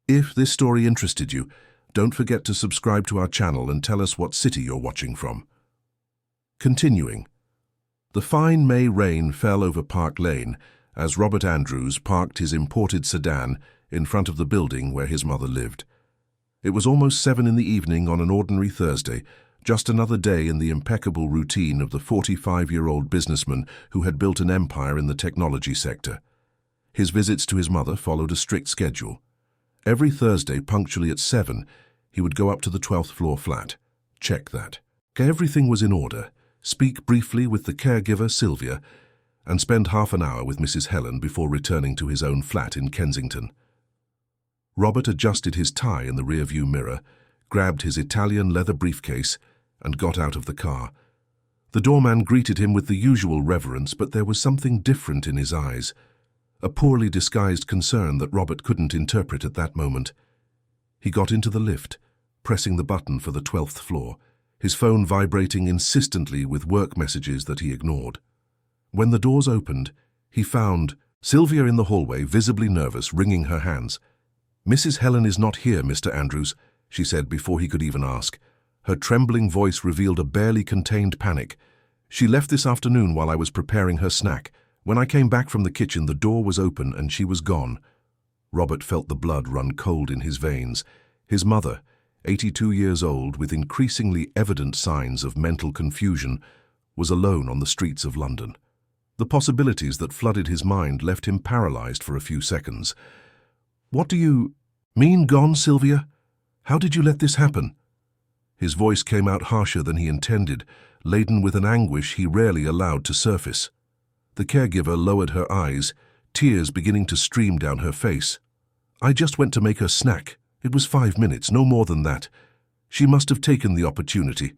If this story interested you, don't forget to subscribe to our channel and tell us what city you're watching from. Continuing. The fine May rain fell over Park Lane as Robert Andrews parked his imported sedan in front of the building where his mother lived. It was almost 7 in the evening on an ordinary Thursday, just another day in the impeccable routine of the 45-year-old businessman who had built an empire in the technology sector. His visits to his mother followed a strict schedule. Every Thursday, punctually at 7, he would go up to the 12th floor flat, check that everything was in order, speak briefly with the caregiver, Sylvia, and spend half an hour with Mrs. Helen before returning to his own flat in Kensington. Robert adjusted his tie in the rearview mirror, grabbed his Italian leather briefcase, and got out of the car. The doorman greeted him with the usual reverence, but there was something different in his eyes, a poorly disguised concern that Robert couldn't interpret at that moment. He got into the lift, pressing the button for the 12th floor, his phone vibrating insistently with work messages that he ignored. When the doors opened, he found Sylvia in the hallway, visibly nervous, wringing her hands. "Mrs. Helen is not here, Mr. Andrews," she said before he could even ask. Her trembling voice revealed a barely contained panic. "She left this afternoon while I was preparing her snack. When I came back from the kitchen, the door was open and she was gone." Robert felt the blood run cold in his veins. His mother, 82 years old, with increasingly evident signs of mental confusion, was alone on the streets of London. The possibilities that flooded his mind left him paralyzed for a few seconds. "What do you mean, gone, Sylvia? How did you let this happen?" His voice came out harsher than he intended, laden with an anguish he rarely allowed to surface. The caregiver lowered her eyes, tears beginning to stream down her face. "I just went to make her snack. It was 5 minutes, no more than that. She must have taken the opportunity.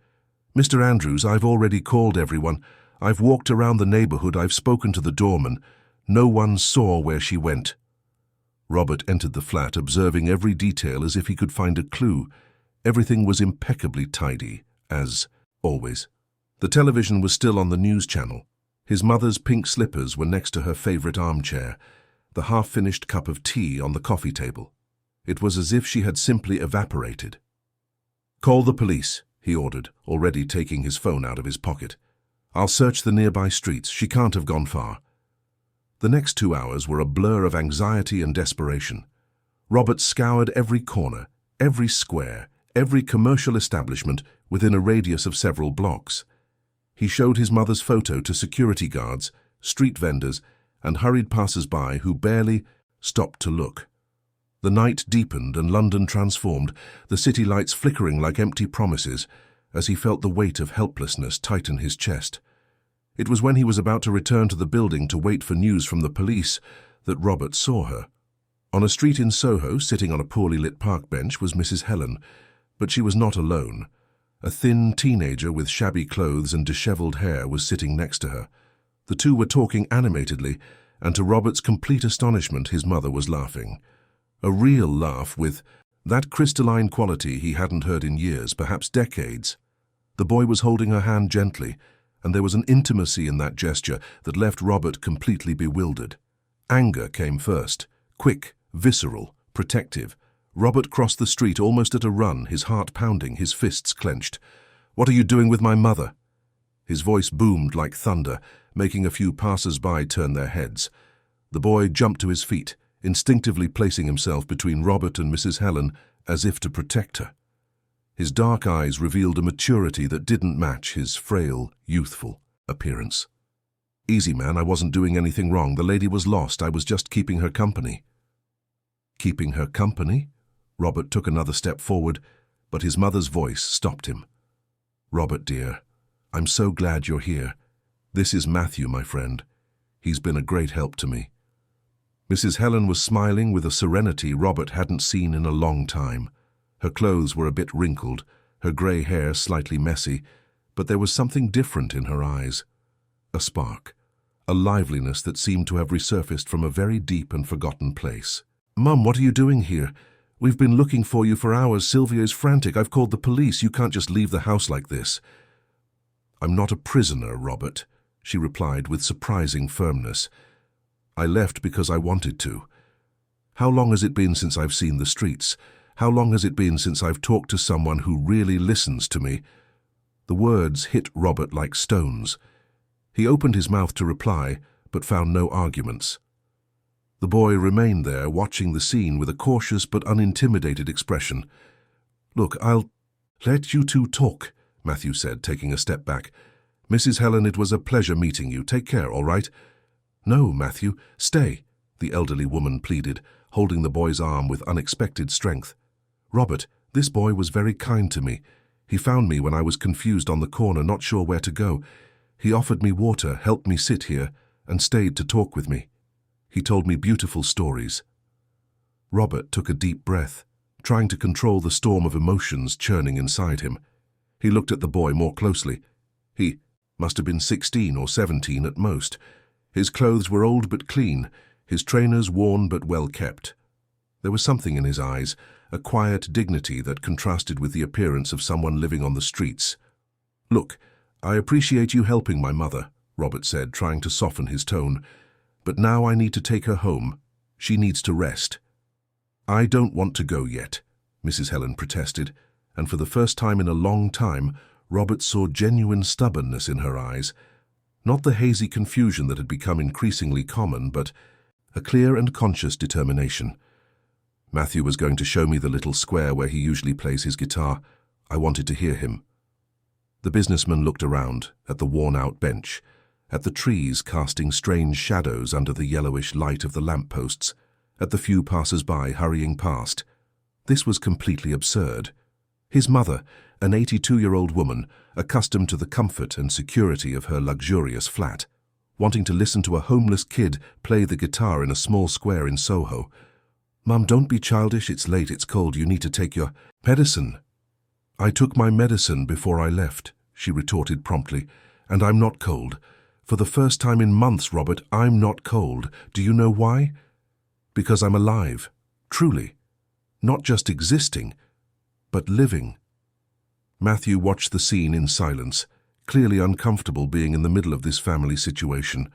Mr. Andrews, I've already called everyone. I've walked around the neighborhood. I've spoken to the doorman. No one saw where she went." Robert entered the flat, observing every detail as if he could find a clue. Everything was impeccably tidy, as always. The television was still on the news channel. His mother's pink slippers were next to her favorite armchair, the half-finished cup of tea on the coffee table. It was as if she had simply evaporated. "Call the police," he ordered, already taking his phone out of his pocket. "I'll search the nearby streets. She can't have gone far." The next 2 hours were a blur of anxiety and desperation. Robert scoured every corner, every square, every commercial establishment within a radius of several blocks. He showed his mother's photo to security guards, street vendors, and hurried passers-by who barely stopped to look. The night deepened and London transformed, the city lights flickering like empty promises, as he felt the weight of helplessness tighten his chest. It was when he was about to return to the building to wait for news from the police that Robert saw her. On a street in Soho, sitting on a poorly lit park bench, was Mrs. Helen, but she was not alone. A thin teenager with shabby clothes and disheveled hair was sitting next to her. The two were talking animatedly, and to Robert's complete astonishment, his mother was laughing. A real laugh with that crystalline quality he hadn't heard in years, perhaps decades. The boy was holding her hand gently, and there was an intimacy in that gesture that left Robert completely bewildered. Anger came first, quick, visceral, protective. Robert crossed the street almost at a run, his heart pounding, his fists clenched. "What are you doing with my mother?" His voice boomed like thunder, making a few passers-by turn their heads. The boy jumped to his feet, instinctively placing himself between Robert and Mrs. Helen as if to protect her. His dark eyes revealed a maturity that didn't match his frail, youthful appearance. "Easy, man, I wasn't doing anything wrong. The lady was lost. I was just keeping her company." "Keeping her company?" Robert took another step forward, but his mother's voice stopped him. "Robert, dear, I'm so glad you're here. This is Matthew, my friend. He's been a great help to me." Mrs. Helen was smiling with a serenity Robert hadn't seen in a long time. Her clothes were a bit wrinkled, her grey hair slightly messy, but there was something different in her eyes. A spark, a liveliness that seemed to have resurfaced from a very deep and forgotten place. "Mum, what are you doing here? We've been looking for you for hours. Sylvia is frantic. I've called the police. You can't just leave the house like this." "I'm not a prisoner, Robert," she replied with surprising firmness. "I left because I wanted to. How long has it been since I've seen the streets? How long has it been since I've talked to someone who really listens to me? The words hit Robert like stones. He opened his mouth to reply, but found no arguments. The boy remained there, watching the scene with a cautious but unintimidated expression. "Look, I'll let you two talk," Matthew said, taking a step back. "Mrs. Helen, it was a pleasure meeting you. Take care, all right?" "No, Matthew, stay," the elderly woman pleaded, holding the boy's arm with unexpected strength. "Robert, this boy was very kind to me. He found me when I was confused on the corner, not sure where to go. He offered me water, helped me sit here, and stayed to talk with me. He told me beautiful stories." Robert took a deep breath, trying to control the storm of emotions churning inside him. He looked at the boy more closely. He must have been 16 or 17 at most. His clothes were old but clean, his trainers worn but well kept. There was something in his eyes, a quiet dignity that contrasted with the appearance of someone living on the streets. "Look, I appreciate you helping my mother," Robert said, trying to soften his tone. "But now I need to take her home. She needs to rest." "I don't want to go yet," Mrs. Helen protested, and for the first time in a long time, Robert saw genuine stubbornness in her eyes. Not the hazy confusion that had become increasingly common, but a clear and conscious determination. "Matthew was going to show me the little square where he usually plays his guitar. I wanted to hear him." The businessman looked around, at the worn-out bench, at the trees casting strange shadows under the yellowish light of the lampposts, at the few passers-by hurrying past. This was completely absurd. His mother, an 82-year-old woman, accustomed to the comfort and security of her luxurious flat, wanting to listen to a homeless kid play the guitar in a small square in Soho. "Mum, don't be childish. It's late, it's cold. You need to take your medicine." "I took my medicine before I left," she retorted promptly, "and I'm not cold. For the first time in months, Robert, I'm not cold. Do you know why? Because I'm alive, truly. Not just existing, but living." Matthew watched the scene in silence, clearly uncomfortable being in the middle of this family situation.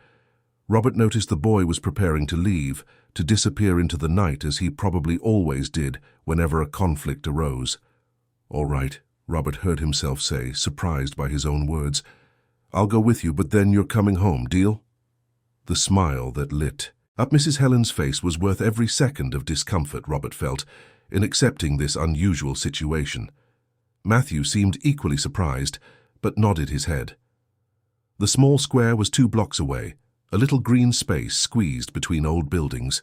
Robert noticed the boy was preparing to leave, to disappear into the night as he probably always did whenever a conflict arose. "All right," Robert heard himself say, surprised by his own words. "I'll go with you, but then you're coming home, deal?" The smile that lit up Mrs. Helen's face was worth every second of discomfort Robert felt in accepting this unusual situation. Matthew seemed equally surprised, but nodded his head. The small square was 2 blocks away, a little green space squeezed between old buildings.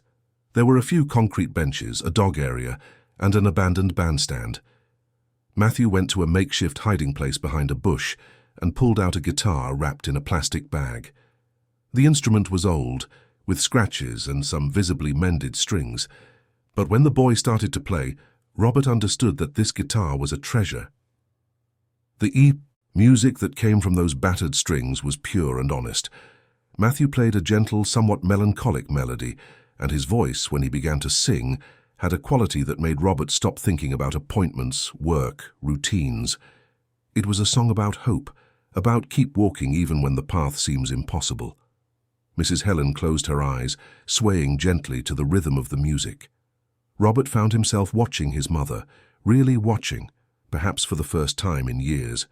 There were a few concrete benches, a dog area, and an abandoned bandstand. Matthew went to a makeshift hiding place behind a bush and pulled out a guitar wrapped in a plastic bag. The instrument was old, with scratches and some visibly mended strings, but when the boy started to play, Robert understood that this guitar was a treasure. The music that came from those battered strings was pure and honest. Matthew played a gentle, somewhat melancholic melody, and his voice, when he began to sing, had a quality that made Robert stop thinking about appointments, work, routines. It was a song about hope, about keep walking even when the path seems impossible. Mrs. Helen closed her eyes, swaying gently to the rhythm of the music. Robert found himself watching his mother, really watching, perhaps for the first time in years.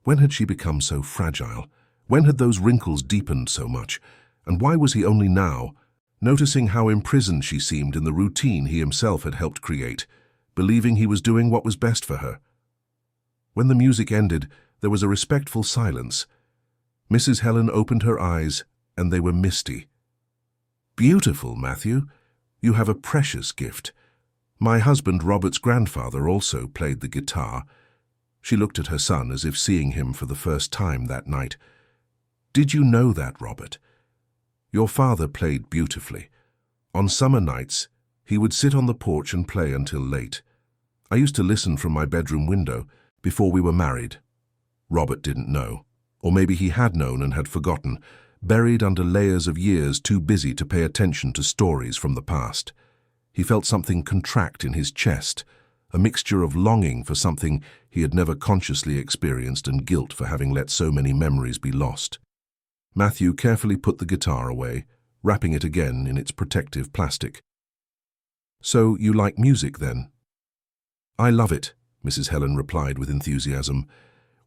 When had she become so fragile? When had those wrinkles deepened so much? And why was he only now noticing how imprisoned she seemed in the routine he himself had helped create, believing he was doing what was best for her? When the music ended, there was a respectful silence. Mrs. Helen opened her eyes, and they were misty. "Beautiful, Matthew. You have a precious gift. My husband, Robert's grandfather, also played the guitar." She looked at her son as if seeing him for the first time that night. "Did you know that, Robert? Your father played beautifully. On summer nights, he would sit on the porch and play until late. I used to listen from my bedroom window before we were married." Robert didn't know, or maybe he had known and had forgotten, buried under layers of years too busy to pay attention to stories from the past. He felt something contract in his chest, a mixture of longing for something he had never consciously experienced and guilt for having let so many memories be lost. Matthew carefully put the guitar away, wrapping it again in its protective plastic. So you like music, then? I love it, Mrs. Helen replied with enthusiasm.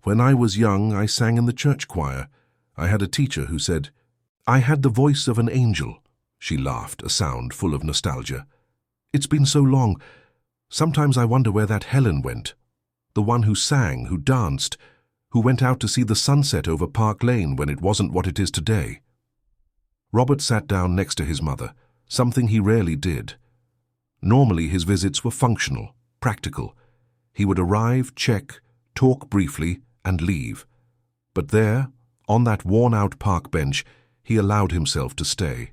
When I was young, I sang in the church choir. I had a teacher who said, "I had the voice of an angel." She laughed, a sound full of nostalgia. It's been so long. Sometimes I wonder where that Helen went. The one who sang, who danced, who went out to see the sunset over Park Lane when it wasn't what it is today. Robert sat down next to his mother, something he rarely did. Normally his visits were functional, practical. He would arrive, check, talk briefly, and leave. But there, on that worn-out park bench, he allowed himself to stay.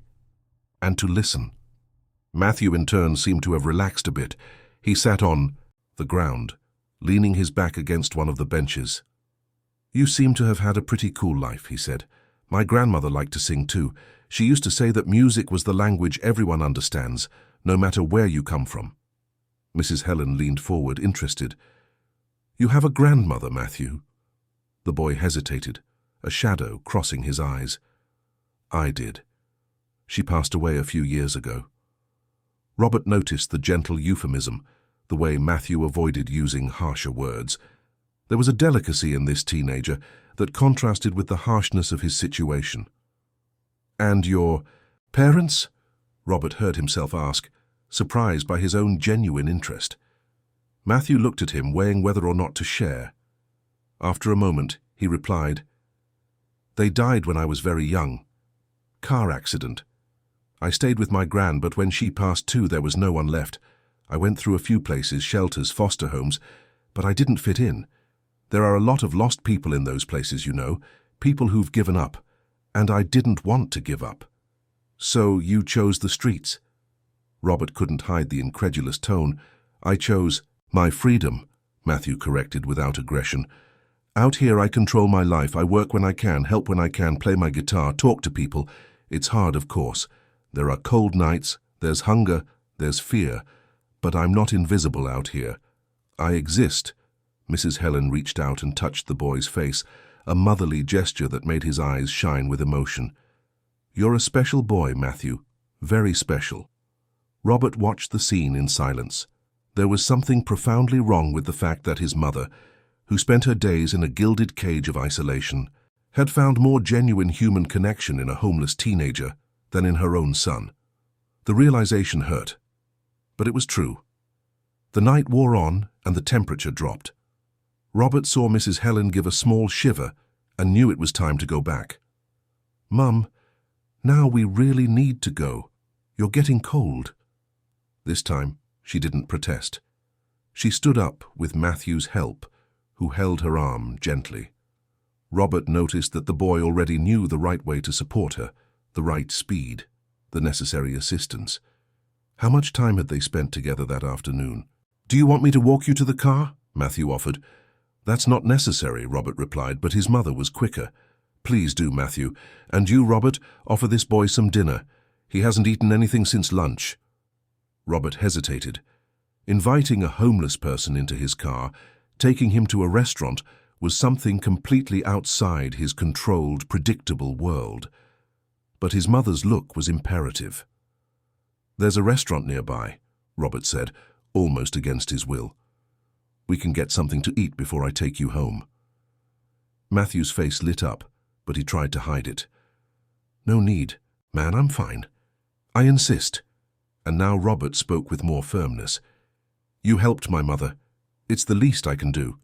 And to listen. Matthew, in turn, seemed to have relaxed a bit. He sat on the ground, leaning his back against one of the benches. "You seem to have had a pretty cool life," he said. "My grandmother liked to sing too. She used to say that music was the language everyone understands, no matter where you come from." Mrs. Helen leaned forward, interested. "You have a grandmother, Matthew?" The boy hesitated, a shadow crossing his eyes. "I did. She passed away a few years ago." Robert noticed the gentle euphemism, the way Matthew avoided using harsher words. There was a delicacy in this teenager that contrasted with the harshness of his situation. "And your parents?" Robert heard himself ask, surprised by his own genuine interest. Matthew looked at him, weighing whether or not to share. After a moment, he replied, "They died when I was very young. Car accident. I stayed with my gran, but when she passed too, there was no one left. I went through a few places, shelters, foster homes, but I didn't fit in. There are a lot of lost people in those places, you know, people who've given up, and I didn't want to give up." "So you chose the streets?" Robert couldn't hide the incredulous tone. "I chose my freedom," Matthew corrected without aggression. "Out here I control my life. I work when I can, help when I can, play my guitar, talk to people. It's hard, of course. There are cold nights, there's hunger, there's fear. But I'm not invisible out here. I exist." Mrs. Helen reached out and touched the boy's face, a motherly gesture that made his eyes shine with emotion. "You're a special boy, Matthew. Very special." Robert watched the scene in silence. There was something profoundly wrong with the fact that his mother, who spent her days in a gilded cage of isolation, had found more genuine human connection in a homeless teenager than in her own son. The realization hurt, but it was true. The night wore on and the temperature dropped. Robert saw Mrs. Helen give a small shiver and knew it was time to go back. "Mum, now we really need to go. You're getting cold." This time, she didn't protest. She stood up with Matthew's help, who held her arm gently. Robert noticed that the boy already knew the right way to support her, the right speed, the necessary assistance. How much time had they spent together that afternoon? "Do you want me to walk you to the car?" Matthew offered. "That's not necessary," Robert replied, but his mother was quicker. "Please do, Matthew. And you, Robert, offer this boy some dinner. He hasn't eaten anything since lunch." Robert hesitated. Inviting a homeless person into his car, taking him to a restaurant, was something completely outside his controlled, predictable world. But his mother's look was imperative. "There's a restaurant nearby," Robert said, almost against his will. "We can get something to eat before I take you home." Matthew's face lit up, but he tried to hide it. "No need, man, I'm fine. I insist." And now Robert spoke with more firmness. "You helped my mother. It's the least I can do."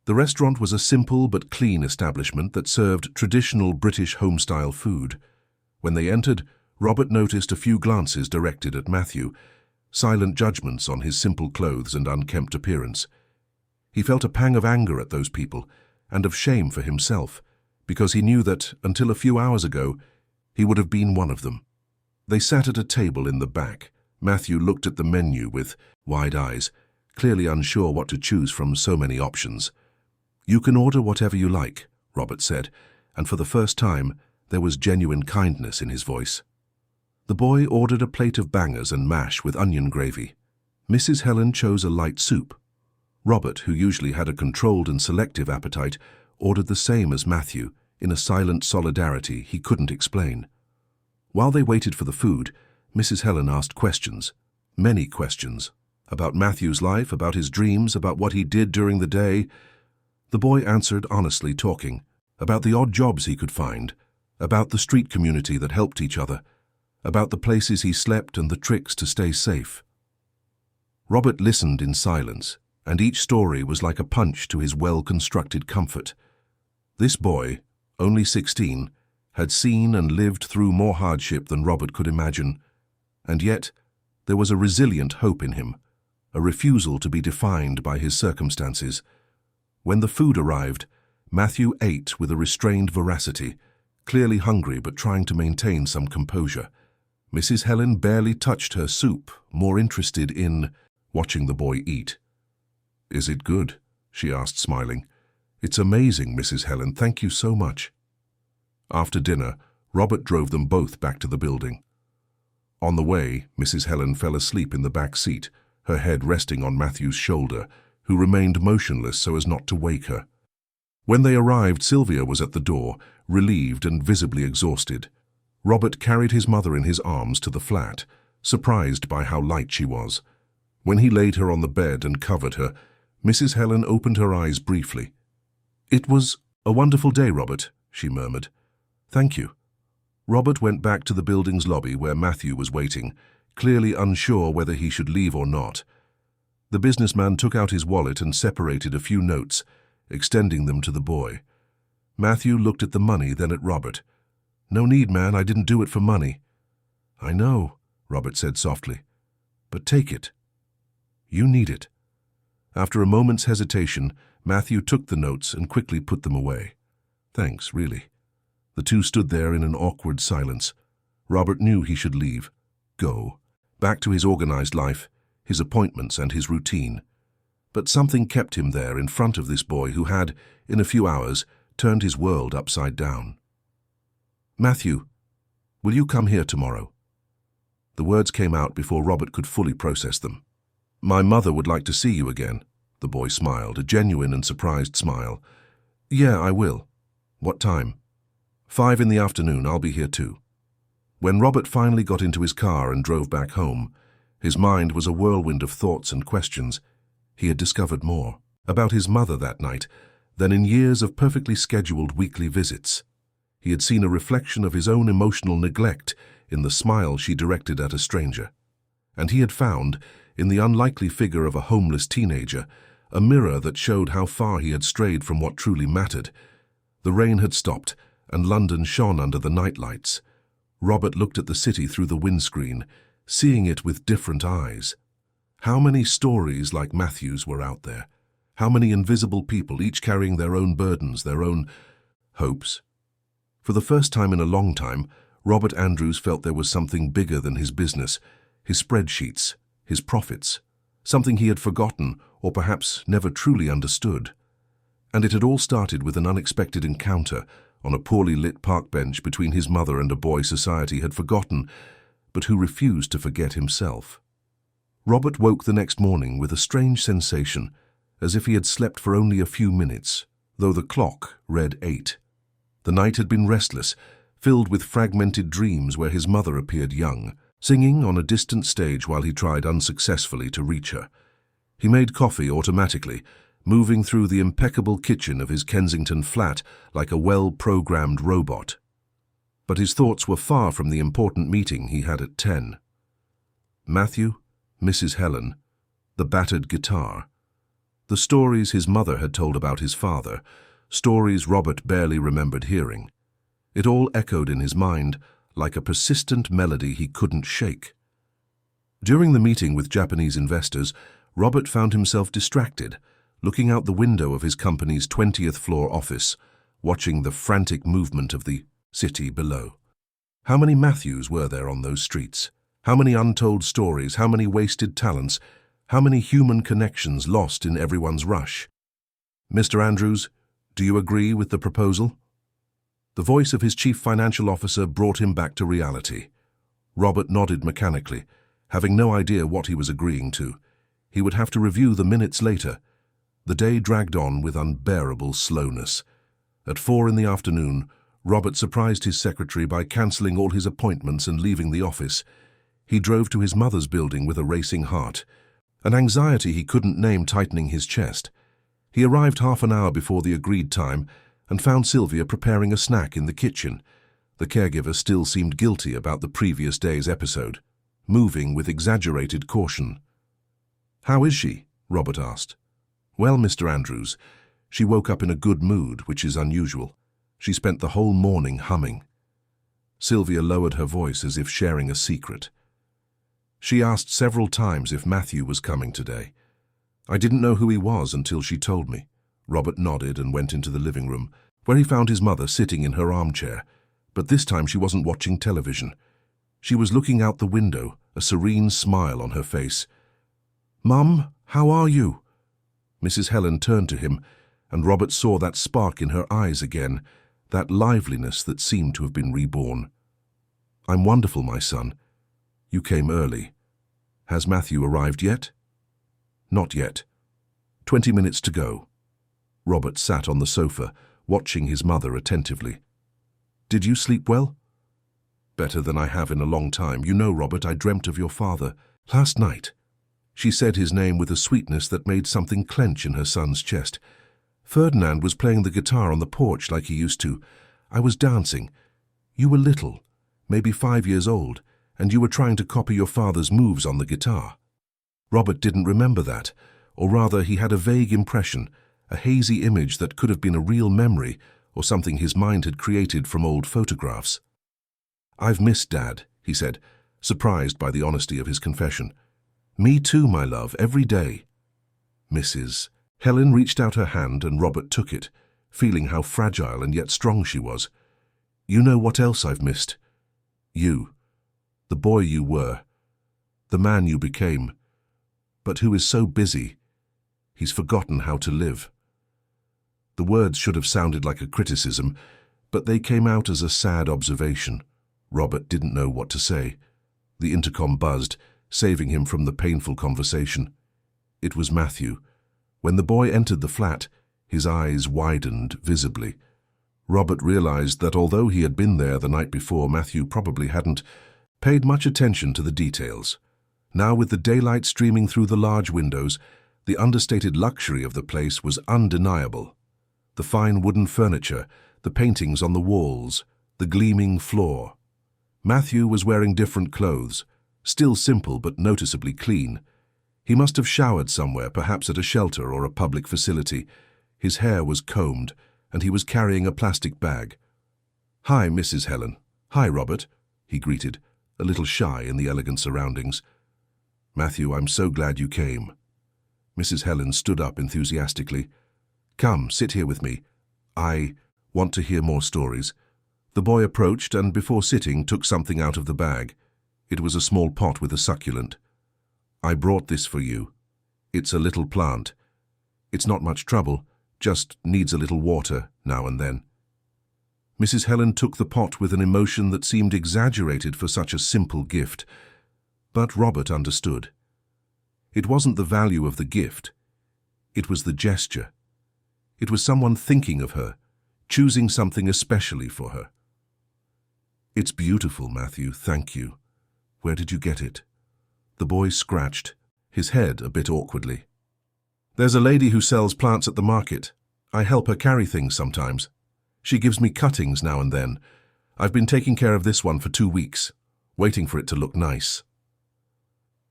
The restaurant was a simple but clean establishment that served traditional British home-style food. When they entered, Robert noticed a few glances directed at Matthew, silent judgments on his simple clothes and unkempt appearance. He felt a pang of anger at those people, and of shame for himself, because he knew that, until a few hours ago, he would have been one of them. They sat at a table in the back. Matthew looked at the menu with wide eyes, clearly unsure what to choose from so many options. "You can order whatever you like," Robert said, and for the first time, there was genuine kindness in his voice. The boy ordered a plate of bangers and mash with onion gravy. Mrs. Helen chose a light soup. Robert, who usually had a controlled and selective appetite, ordered the same as Matthew, in a silent solidarity he couldn't explain. While they waited for the food, Mrs. Helen asked questions. Many questions. About Matthew's life, about his dreams, about what he did during the day. The boy answered honestly, talking about the odd jobs he could find, about the street community that helped each other, about the places he slept and the tricks to stay safe. Robert listened in silence, and each story was like a punch to his well-constructed comfort. This boy, only 16, had seen and lived through more hardship than Robert could imagine, and yet there was a resilient hope in him, a refusal to be defined by his circumstances. When the food arrived, Matthew ate with a restrained voracity, clearly hungry but trying to maintain some composure. Mrs. Helen barely touched her soup, more interested in watching the boy eat. "Is it good?" she asked, smiling. "It's amazing, Mrs. Helen, thank you so much." After dinner, Robert drove them both back to the building. On the way, Mrs. Helen fell asleep in the back seat, her head resting on Matthew's shoulder, who remained motionless so as not to wake her. When they arrived, Sylvia was at the door, relieved and visibly exhausted. Robert carried his mother in his arms to the flat, surprised by how light she was. When he laid her on the bed and covered her, Mrs. Helen opened her eyes briefly. "It was a wonderful day, Robert," she murmured. "Thank you." Robert went back to the building's lobby where Matthew was waiting, clearly unsure whether he should leave or not. The businessman took out his wallet and separated a few notes, extending them to the boy. Matthew looked at the money, then at Robert. "No need, man, I didn't do it for money." "I know," Robert said softly, "but take it. You need it." After a moment's hesitation, Matthew took the notes and quickly put them away. "Thanks, really." The two stood there in an awkward silence. Robert knew he should leave, go, back to his organized life, his appointments and his routine. But something kept him there in front of this boy who had, in a few hours, turned his world upside down. "Matthew, will you come here tomorrow?" The words came out before Robert could fully process them. "My mother would like to see you again." The boy smiled, a genuine and surprised smile. "Yeah, I will." "What time?" 5 in the afternoon, I'll be here too." When Robert finally got into his car and drove back home, his mind was a whirlwind of thoughts and questions. He had discovered more about his mother that night than in years of perfectly scheduled weekly visits. He had seen a reflection of his own emotional neglect in the smile she directed at a stranger. And he had found, in the unlikely figure of a homeless teenager, a mirror that showed how far he had strayed from what truly mattered. The rain had stopped, and London shone under the nightlights. Robert looked at the city through the windscreen, seeing it with different eyes. How many stories like Matthew's were out there? How many invisible people, each carrying their own burdens, their own hopes? For the first time in a long time, Robert Andrews felt there was something bigger than his business, his spreadsheets, his profits, something he had forgotten or perhaps never truly understood. And it had all started with an unexpected encounter on a poorly lit park bench between his mother and a boy society had forgotten, but who refused to forget himself. Robert woke the next morning with a strange sensation, as if he had slept for only a few minutes, though the clock read 8. The night had been restless, filled with fragmented dreams where his mother appeared young, singing on a distant stage while he tried unsuccessfully to reach her. He made coffee automatically, moving through the impeccable kitchen of his Kensington flat like a well-programmed robot. But his thoughts were far from the important meeting he had at 10. Matthew, Mrs. Helen, the battered guitar. The stories his mother had told about his father, stories Robert barely remembered hearing. It all echoed in his mind like a persistent melody he couldn't shake. During the meeting with Japanese investors, Robert found himself distracted, looking out the window of his company's 20th floor office, watching the frantic movement of the city below. How many Matthews were there on those streets? How many untold stories, how many wasted talents, how many human connections lost in everyone's rush? "Mr. Andrews, do you agree with the proposal?" The voice of his chief financial officer brought him back to reality. Robert nodded mechanically, having no idea what he was agreeing to. He would have to review the minutes later. The day dragged on with unbearable slowness. At 4 in the afternoon, Robert surprised his secretary by cancelling all his appointments and leaving the office. He drove to his mother's building with a racing heart, an anxiety he couldn't name tightening his chest. He arrived half an hour before the agreed time and found Sylvia preparing a snack in the kitchen. The caregiver still seemed guilty about the previous day's episode, moving with exaggerated caution. "How is she?" Robert asked. "Well, Mr. Andrews, she woke up in a good mood, which is unusual. She spent the whole morning humming." Sylvia lowered her voice as if sharing a secret. "She asked several times if Matthew was coming today. I didn't know who he was until she told me." Robert nodded and went into the living room, where he found his mother sitting in her armchair, but this time she wasn't watching television. She was looking out the window, a serene smile on her face. "Mum, how are you?" Mrs. Helen turned to him, and Robert saw that spark in her eyes again, that liveliness that seemed to have been reborn. "I'm wonderful, my son. You came early. Has Matthew arrived yet?" "Not yet. 20 minutes to go." Robert sat on the sofa, watching his mother attentively. "Did you sleep well?" "Better than I have in a long time. You know, Robert, I dreamt of your father last night." She said his name with a sweetness that made something clench in her son's chest. "Ferdinand was playing the guitar on the porch like he used to. I was dancing. You were little, maybe 5 years old, and you were trying to copy your father's moves on the guitar." Robert didn't remember that, or rather he had a vague impression, a hazy image that could have been a real memory or something his mind had created from old photographs. "I've missed Dad," he said, surprised by the honesty of his confession. "Me too, my love, every day." Mrs. Helen reached out her hand and Robert took it, feeling how fragile and yet strong she was. "You know what else I've missed? You. The boy you were. The man you became. But who is so busy, he's forgotten how to live." The words should have sounded like a criticism, but they came out as a sad observation. Robert didn't know what to say. The intercom buzzed, saving him from the painful conversation. It was Matthew. When the boy entered the flat, his eyes widened visibly. Robert realized that although he had been there the night before, Matthew probably hadn't paid much attention to the details. Now, with the daylight streaming through the large windows, the understated luxury of the place was undeniable. The fine wooden furniture, the paintings on the walls, the gleaming floor. Matthew was wearing different clothes, still simple but noticeably clean. He must have showered somewhere, perhaps at a shelter or a public facility. His hair was combed, and he was carrying a plastic bag. "Hi, Mrs. Helen." "Hi, Robert," he greeted, a little shy in the elegant surroundings. "Matthew, I'm so glad you came." Mrs. Helen stood up enthusiastically. "Come, sit here with me. I want to hear more stories." The boy approached and, before sitting, took something out of the bag. It was a small pot with a succulent. "I brought this for you. It's a little plant. It's not much trouble, just needs a little water now and then." Mrs. Helen took the pot with an emotion that seemed exaggerated for such a simple gift. But Robert understood. It wasn't the value of the gift. It was the gesture. It was someone thinking of her, choosing something especially for her. "It's beautiful, Matthew, thank you. Where did you get it?" The boy scratched, his head a bit awkwardly. "There's a lady who sells plants at the market. I help her carry things sometimes. She gives me cuttings now and then. I've been taking care of this one for 2 weeks, waiting for it to look nice."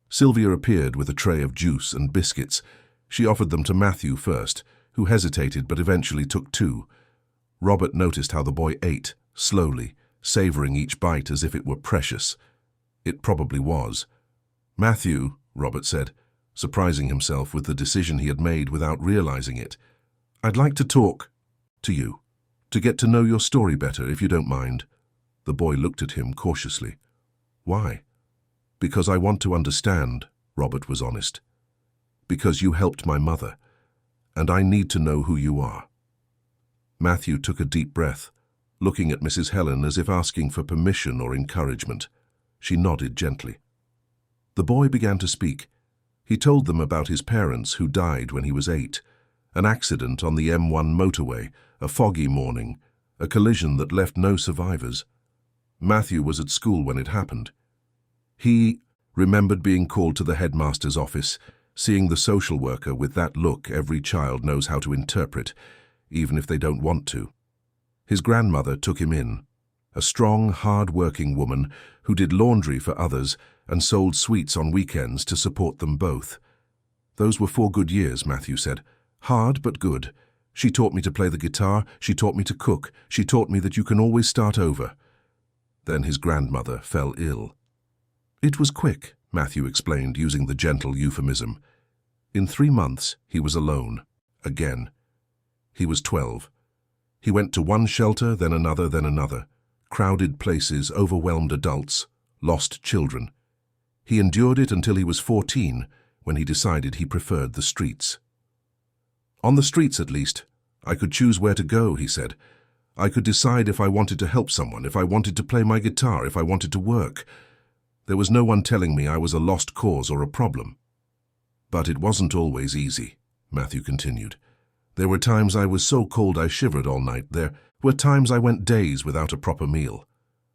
Sylvia appeared with a tray of juice and biscuits. She offered them to Matthew first, who hesitated but eventually took 2. Robert noticed how the boy ate, slowly, savoring each bite as if it were precious. It probably was. "Matthew," Robert said, surprising himself with the decision he had made without realizing it, "I'd like to talk to you, to get to know your story better, if you don't mind." The boy looked at him cautiously. "Why?" "Because I want to understand," Robert was honest. "Because you helped my mother, and I need to know who you are." Matthew took a deep breath, looking at Mrs. Helen as if asking for permission or encouragement. She nodded gently. The boy began to speak. He told them about his parents who died when he was 8, an accident on the M1 motorway, a foggy morning, a collision that left no survivors. Matthew was at school when it happened. He remembered being called to the headmaster's office, seeing the social worker with that look every child knows how to interpret, even if they don't want to. His grandmother took him in, a strong, hard-working woman who did laundry for others and sold sweets on weekends to support them both. Those were 4 good years, Matthew said. Hard, but good. She taught me to play the guitar, she taught me to cook, she taught me that you can always start over. Then his grandmother fell ill. It was quick, Matthew explained, using the gentle euphemism. In 3 months, he was alone. Again. He was 12. He went to one shelter, then another. Crowded places, overwhelmed adults, lost children. He endured it until he was 14, when he decided he preferred the streets. On the streets, at least, I could choose where to go, he said. I could decide if I wanted to help someone, if I wanted to play my guitar, if I wanted to work. There was no one telling me I was a lost cause or a problem. But it wasn't always easy, Matthew continued. There were times I was so cold I shivered all night. There were times I went days without a proper meal.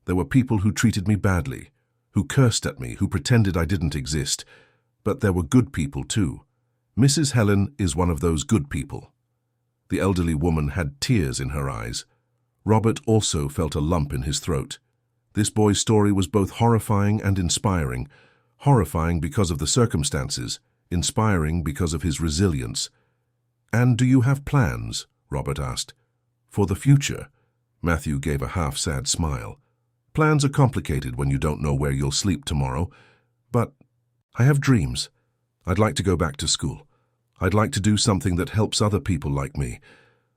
There were people who treated me badly, who cursed at me, who pretended I didn't exist. But there were good people too. Mrs. Helen is one of those good people. The elderly woman had tears in her eyes. Robert also felt a lump in his throat. This boy's story was both horrifying and inspiring. Horrifying because of the circumstances, inspiring because of his resilience. "And do you have plans?" Robert asked. "For the future?" Matthew gave a half-sad smile. "Plans are complicated when you don't know where you'll sleep tomorrow. But I have dreams. I'd like to go back to school. I'd like to do something that helps other people like me.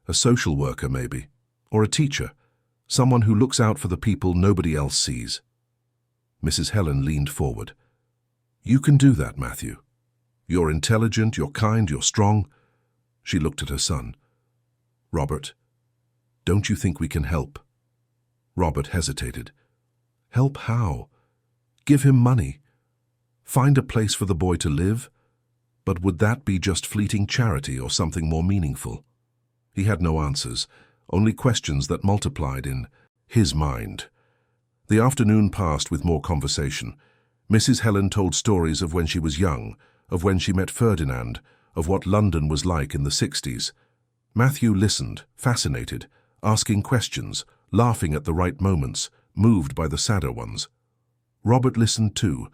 A social worker, maybe. Or a teacher. Someone who looks out for the people nobody else sees." Mrs. Helen leaned forward. "You can do that, Matthew. You're intelligent, you're kind, you're strong." She looked at her son. "Robert, don't you think we can help?" Robert hesitated. "Help how? Give him money? Find a place for the boy to live? But would that be just fleeting charity or something more meaningful?" He had no answers, only questions that multiplied in his mind. The afternoon passed with more conversation. Mrs. Helen told stories of when she was young, of when she met Ferdinand, of what London was like in the 60s. Matthew listened, fascinated, asking questions, laughing at the right moments, moved by the sadder ones. Robert listened too,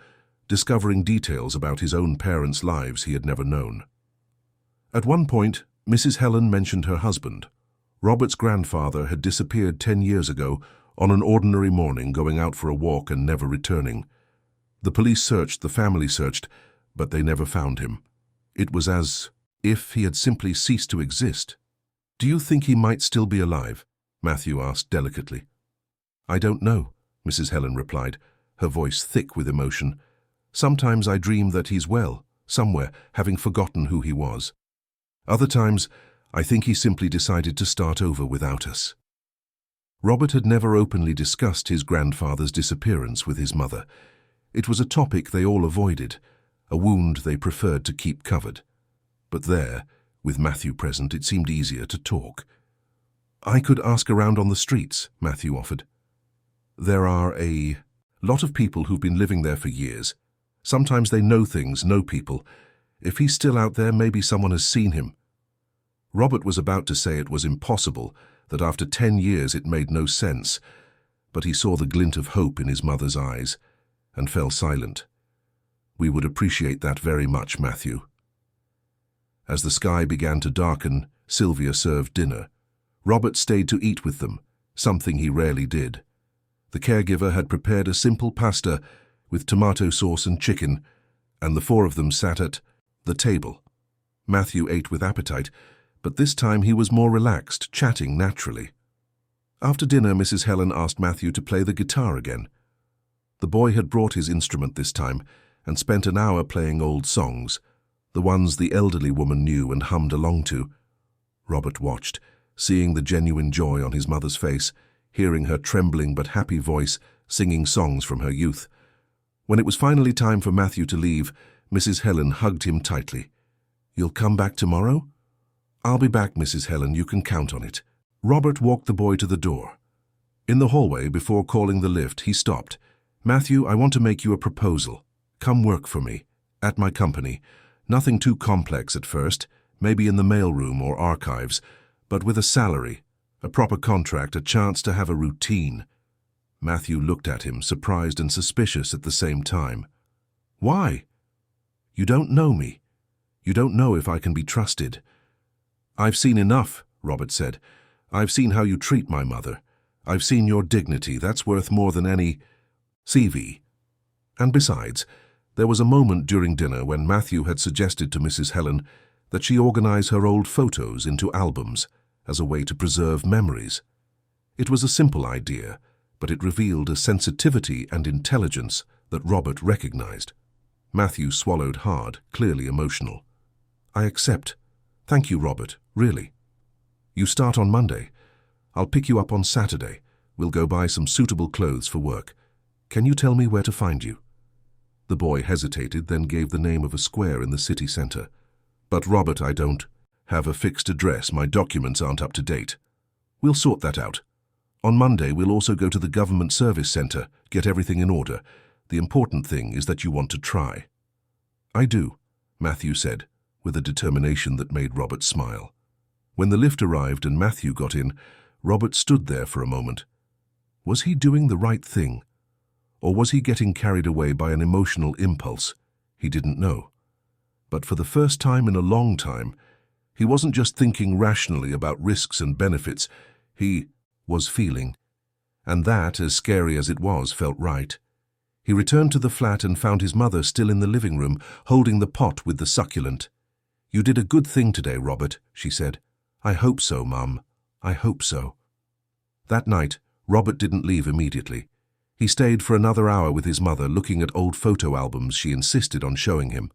discovering details about his own parents' lives he had never known. At one point, Mrs. Helen mentioned her husband. Robert's grandfather had disappeared 10 years ago on an ordinary morning, going out for a walk and never returning. The police searched, the family searched, but they never found him. It was as if he had simply ceased to exist. "Do you think he might still be alive?" Matthew asked delicately. "I don't know," Mrs. Helen replied, her voice thick with emotion. "Sometimes I dream that he's well, somewhere, having forgotten who he was. Other times, I think he simply decided to start over without us." Robert had never openly discussed his grandfather's disappearance with his mother. It was a topic they all avoided, a wound they preferred to keep covered. But there, with Matthew present, it seemed easier to talk. "I could ask around on the streets," Matthew offered. "There are a lot of people who've been living there for years. Sometimes they know things, know people. If he's still out there, maybe someone has seen him." Robert was about to say it was impossible, that after 10 years it made no sense, but he saw the glint of hope in his mother's eyes and fell silent. "We would appreciate that very much, Matthew." As the sky began to darken, Sylvia served dinner. Robert stayed to eat with them, something he rarely did. The caregiver had prepared a simple pasta with tomato sauce and chicken, and the 4 of them sat at the table. Matthew ate with appetite, but this time he was more relaxed, chatting naturally. After dinner, Mrs. Helen asked Matthew to play the guitar again. The boy had brought his instrument this time and spent an hour playing old songs, the ones the elderly woman knew and hummed along to. Robert watched, seeing the genuine joy on his mother's face, hearing her trembling but happy voice singing songs from her youth. When it was finally time for Matthew to leave, Mrs. Helen hugged him tightly. "You'll come back tomorrow?" "I'll be back, Mrs. Helen, you can count on it." Robert walked the boy to the door. In the hallway, before calling the lift, he stopped. "Matthew, I want to make you a proposal. Come work for me, at my company. Nothing too complex at first, maybe in the mailroom or archives, but with a salary, a proper contract, a chance to have a routine." Matthew looked at him, surprised and suspicious at the same time. "Why?" "You don't know me. You don't know if I can be trusted." "I've seen enough," Robert said. "I've seen how you treat my mother. I've seen your dignity. That's worth more than any CV. And besides, there was a moment during dinner when Matthew had suggested to Mrs. Helen that she organize her old photos into albums as a way to preserve memories. It was a simple idea, but it revealed a sensitivity and intelligence that Robert recognized. Matthew swallowed hard, clearly emotional. "I accept. Thank you, Robert, really. You start on Monday. I'll pick you up on Saturday. We'll go buy some suitable clothes for work. Can you tell me where to find you?" The boy hesitated, then gave the name of a square in the city center. "But Robert, I don't have a fixed address. My documents aren't up to date." "We'll sort that out. On Monday, we'll also go to the government service center, get everything in order. The important thing is that you want to try." "I do," Matthew said, with a determination that made Robert smile. When the lift arrived and Matthew got in, Robert stood there for a moment. Was he doing the right thing? Or was he getting carried away by an emotional impulse? He didn't know. But for the first time in a long time, he wasn't just thinking rationally about risks and benefits. He was feeling. And that, as scary as it was, felt right. He returned to the flat and found his mother still in the living room, holding the pot with the succulent. "You did a good thing today, Robert," she said. "I hope so, Mum. I hope so." That night, Robert didn't leave immediately. He stayed for another hour with his mother, looking at old photo albums she insisted on showing him.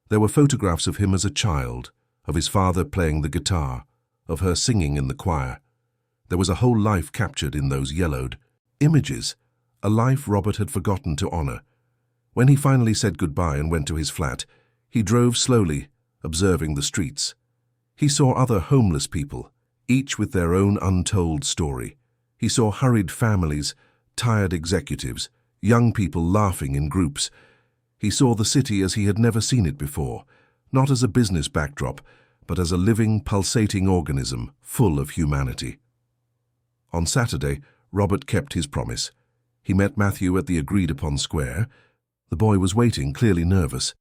There were photographs of him as a child, of his father playing the guitar, of her singing in the choir. There was a whole life captured in those yellowed images, a life Robert had forgotten to honor. When he finally said goodbye and went to his flat, he drove slowly, observing the streets. He saw other homeless people, each with their own untold story. He saw hurried families, tired executives, young people laughing in groups. He saw the city as he had never seen it before, not as a business backdrop, but as a living, pulsating organism full of humanity. On Saturday, Robert kept his promise. He met Matthew at the agreed-upon square. The boy was waiting, clearly nervous.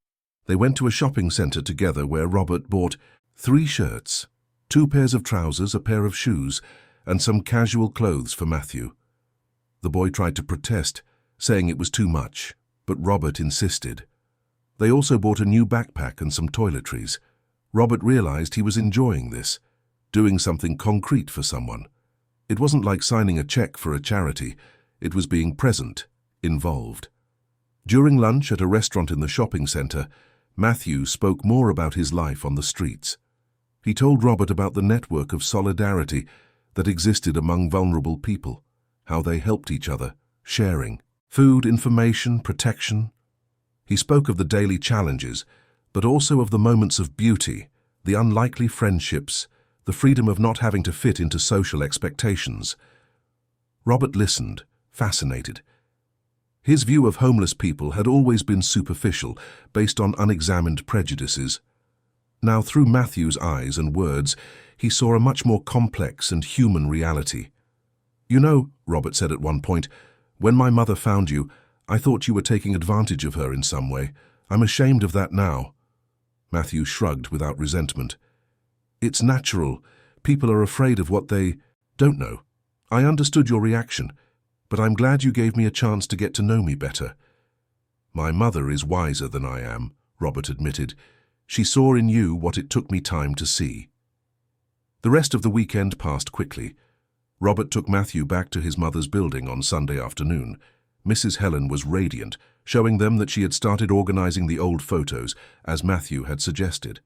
They went to a shopping center together where Robert bought 3 shirts, 2 pairs of trousers, a pair of shoes, and some casual clothes for Matthew. The boy tried to protest, saying it was too much, but Robert insisted. They also bought a new backpack and some toiletries. Robert realized he was enjoying this, doing something concrete for someone. It wasn't like signing a check for a charity. It was being present, involved. During lunch at a restaurant in the shopping center, Matthew spoke more about his life on the streets. He told Robert about the network of solidarity that existed among vulnerable people, how they helped each other, sharing food, information, protection. He spoke of the daily challenges, but also of the moments of beauty, the unlikely friendships, the freedom of not having to fit into social expectations. Robert listened, fascinated. His view of homeless people had always been superficial, based on unexamined prejudices. Now, through Matthew's eyes and words, he saw a much more complex and human reality. "You know," Robert said at one point, "when my mother found you, I thought you were taking advantage of her in some way. I'm ashamed of that now." Matthew shrugged without resentment. "It's natural. People are afraid of what they don't know. I understood your reaction, but I'm glad you gave me a chance to get to know me better." "My mother is wiser than I am," Robert admitted. "She saw in you what it took me time to see." The rest of the weekend passed quickly. Robert took Matthew back to his mother's building on Sunday afternoon. Mrs. Helen was radiant, showing them that she had started organizing the old photos, as Matthew had suggested.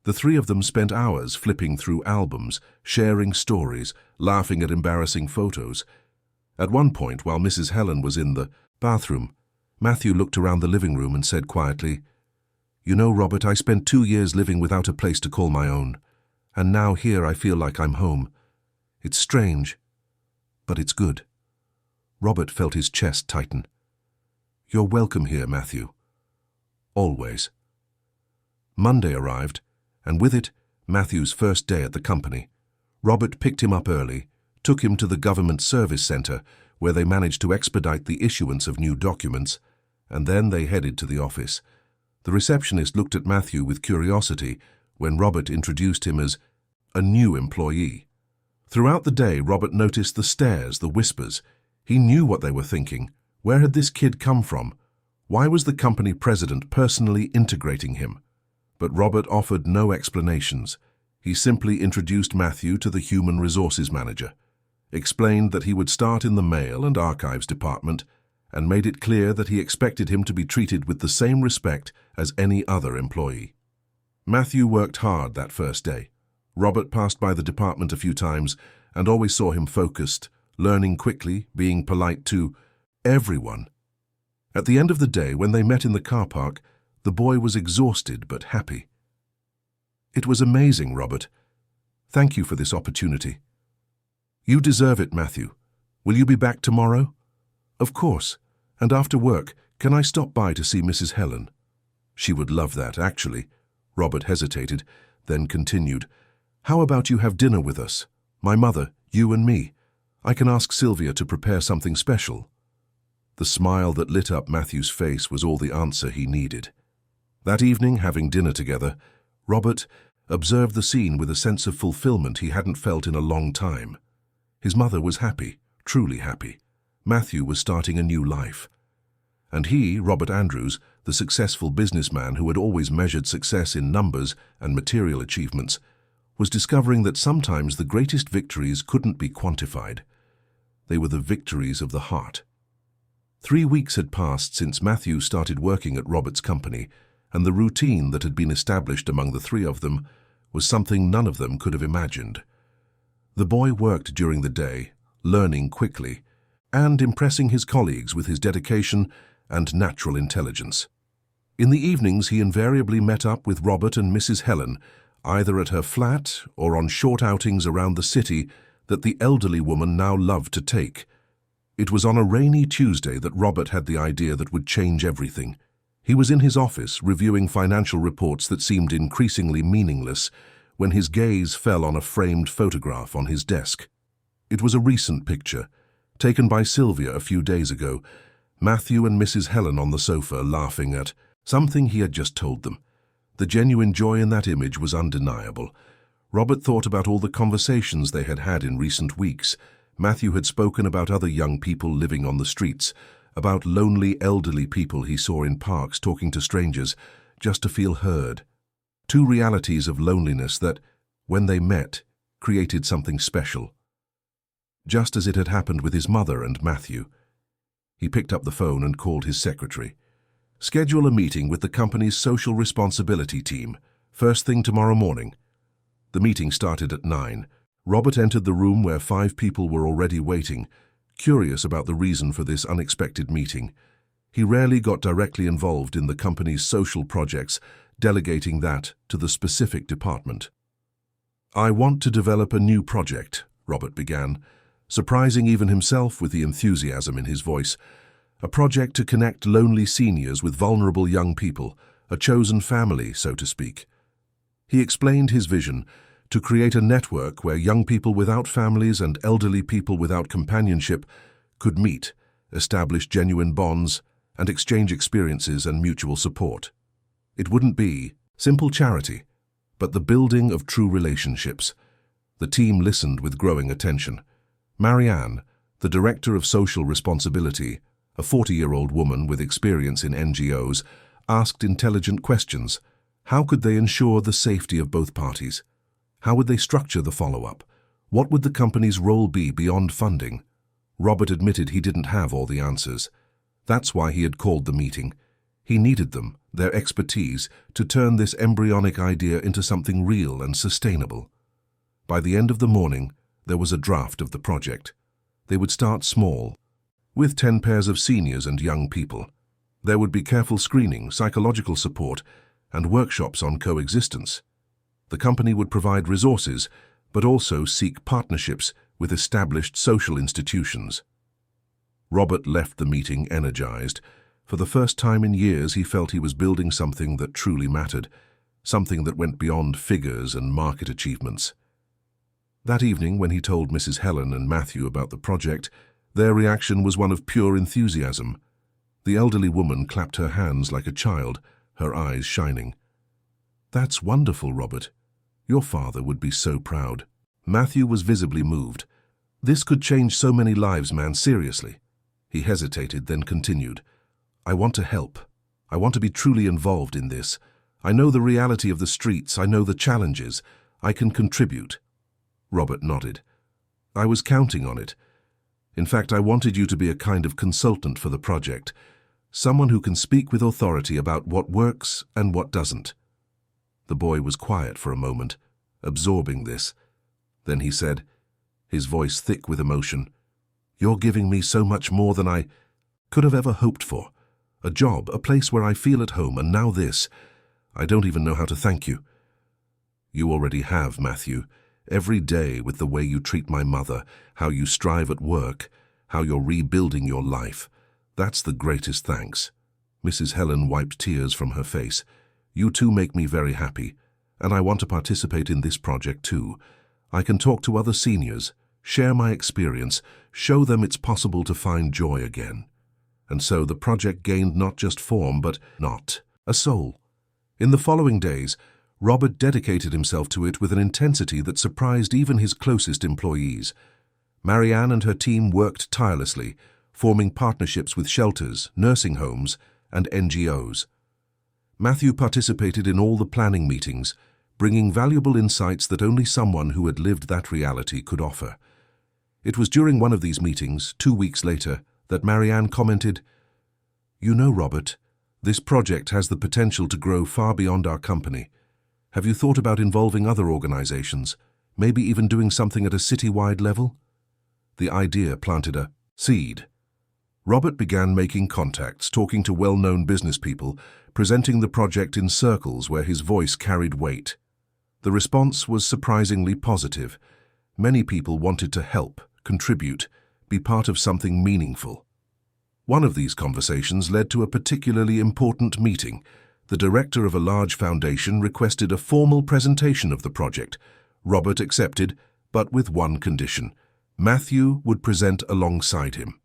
The 3 of them spent hours flipping through albums, sharing stories, laughing at embarrassing photos. At one point, while Mrs. Helen was in the bathroom, Matthew looked around the living room and said quietly, "You know, Robert, I spent 2 years living without a place to call my own, and now here I feel like I'm home. It's strange, but it's good." Robert felt his chest tighten. "You're welcome here, Matthew. Always." Monday arrived, and with it, Matthew's first day at the company. Robert picked him up early, took him to the government service centre, where they managed to expedite the issuance of new documents, and then they headed to the office. The receptionist looked at Matthew with curiosity when Robert introduced him as a new employee. Throughout the day, Robert noticed the stares, the whispers. He knew what they were thinking. Where had this kid come from? Why was the company president personally integrating him? But Robert offered no explanations. He simply introduced Matthew to the human resources manager, explained that he would start in the mail and archives department, and made it clear that he expected him to be treated with the same respect as any other employee. Matthew worked hard that first day. Robert passed by the department a few times and always saw him focused, learning quickly, being polite to everyone. At the end of the day, when they met in the car park, the boy was exhausted but happy. "It was amazing, Robert. Thank you for this opportunity." "You deserve it, Matthew. Will you be back tomorrow?" "Of course. And after work, can I stop by to see Mrs. Helen?" "She would love that, actually." Robert hesitated, then continued. "How about you have dinner with us? My mother, you and me. I can ask Sylvia to prepare something special." The smile that lit up Matthew's face was all the answer he needed. That evening, having dinner together, Robert observed the scene with a sense of fulfillment he hadn't felt in a long time. His mother was happy, truly happy. Matthew was starting a new life. And he, Robert Andrews, the successful businessman who had always measured success in numbers and material achievements, was discovering that sometimes the greatest victories couldn't be quantified. They were the victories of the heart. 3 weeks had passed since Matthew started working at Robert's company, and the routine that had been established among the three of them was something none of them could have imagined. The boy worked during the day, learning quickly, and impressing his colleagues with his dedication and natural intelligence. In the evenings, he invariably met up with Robert and Mrs. Helen, either at her flat or on short outings around the city that the elderly woman now loved to take. It was on a rainy Tuesday that Robert had the idea that would change everything. He was in his office reviewing financial reports that seemed increasingly meaningless when his gaze fell on a framed photograph on his desk. It was a recent picture, taken by Sylvia a few days ago, Matthew and Mrs. Helen on the sofa laughing at something he had just told them. The genuine joy in that image was undeniable. Robert thought about all the conversations they had had in recent weeks. Matthew had spoken about other young people living on the streets, about lonely elderly people he saw in parks talking to strangers just to feel heard. Two realities of loneliness that, when they met, created something special. Just as it had happened with his mother and Matthew. He picked up the phone and called his secretary. "Schedule a meeting with the company's social responsibility team, first thing tomorrow morning." The meeting started at 9. Robert entered the room where 5 people were already waiting, curious about the reason for this unexpected meeting. He rarely got directly involved in the company's social projects, delegating that to the specific department. "I want to develop a new project," Robert began, surprising even himself with the enthusiasm in his voice. "A project to connect lonely seniors with vulnerable young people, a chosen family, so to speak." He explained his vision: to create a network where young people without families and elderly people without companionship could meet, establish genuine bonds, and exchange experiences and mutual support. It wouldn't be simple charity, but the building of true relationships. The team listened with growing attention. Marianne, the director of social responsibility, a 40-year-old woman with experience in NGOs, asked intelligent questions. How could they ensure the safety of both parties? How would they structure the follow-up? What would the company's role be beyond funding? Robert admitted he didn't have all the answers. That's why he had called the meeting. He needed them, their expertise, to turn this embryonic idea into something real and sustainable. By the end of the morning, there was a draft of the project. They would start small, with 10 pairs of seniors and young people. There would be careful screening, psychological support, and workshops on coexistence. The company would provide resources, but also seek partnerships with established social institutions. Robert left the meeting energized, For the first time in years, he felt he was building something that truly mattered, something that went beyond figures and market achievements. That evening, when he told Mrs. Helen and Matthew about the project, their reaction was one of pure enthusiasm. The elderly woman clapped her hands like a child, her eyes shining. "That's wonderful, Robert. Your father would be so proud." Matthew was visibly moved. "This could change so many lives, man, seriously." He hesitated, then continued. "I want to help. I want to be truly involved in this. I know the reality of the streets. I know the challenges. I can contribute." Robert nodded. "I was counting on it. In fact, I wanted you to be a kind of consultant for the project, someone who can speak with authority about what works and what doesn't." The boy was quiet for a moment, absorbing this. Then he said, his voice thick with emotion, "You're giving me so much more than I could have ever hoped for. A job, a place where I feel at home, and now this. I don't even know how to thank you." "You already have, Matthew. Every day with the way you treat my mother, how you strive at work, how you're rebuilding your life. That's the greatest thanks." Mrs. Helen wiped tears from her face. "You two make me very happy, and I want to participate in this project too. I can talk to other seniors, share my experience, show them it's possible to find joy again." And so the project gained not just form, but not a soul. In the following days, Robert dedicated himself to it with an intensity that surprised even his closest employees. Marianne and her team worked tirelessly, forming partnerships with shelters, nursing homes, and NGOs. Matthew participated in all the planning meetings, bringing valuable insights that only someone who had lived that reality could offer. It was during one of these meetings, 2 weeks later, that Marianne commented, "You know, Robert, this project has the potential to grow far beyond our company. Have you thought about involving other organizations, maybe even doing something at a city-wide level?" The idea planted a seed. Robert began making contacts, talking to well-known business people, presenting the project in circles where his voice carried weight. The response was surprisingly positive. Many people wanted to help, contribute, be part of something meaningful. One of these conversations led to a particularly important meeting. The director of a large foundation requested a formal presentation of the project. Robert accepted, but with one condition. Matthew would present alongside him.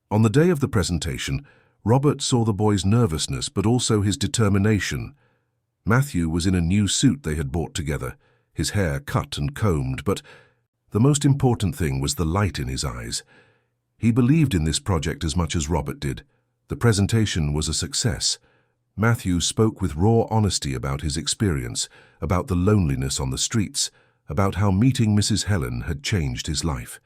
On the day of the presentation, Robert saw the boy's nervousness but also his determination. Matthew was in a new suit they had bought together, his hair cut and combed, but the most important thing was the light in his eyes. He believed in this project as much as Robert did. The presentation was a success. Matthew spoke with raw honesty about his experience, about the loneliness on the streets, about how meeting Mrs. Helen had changed his life.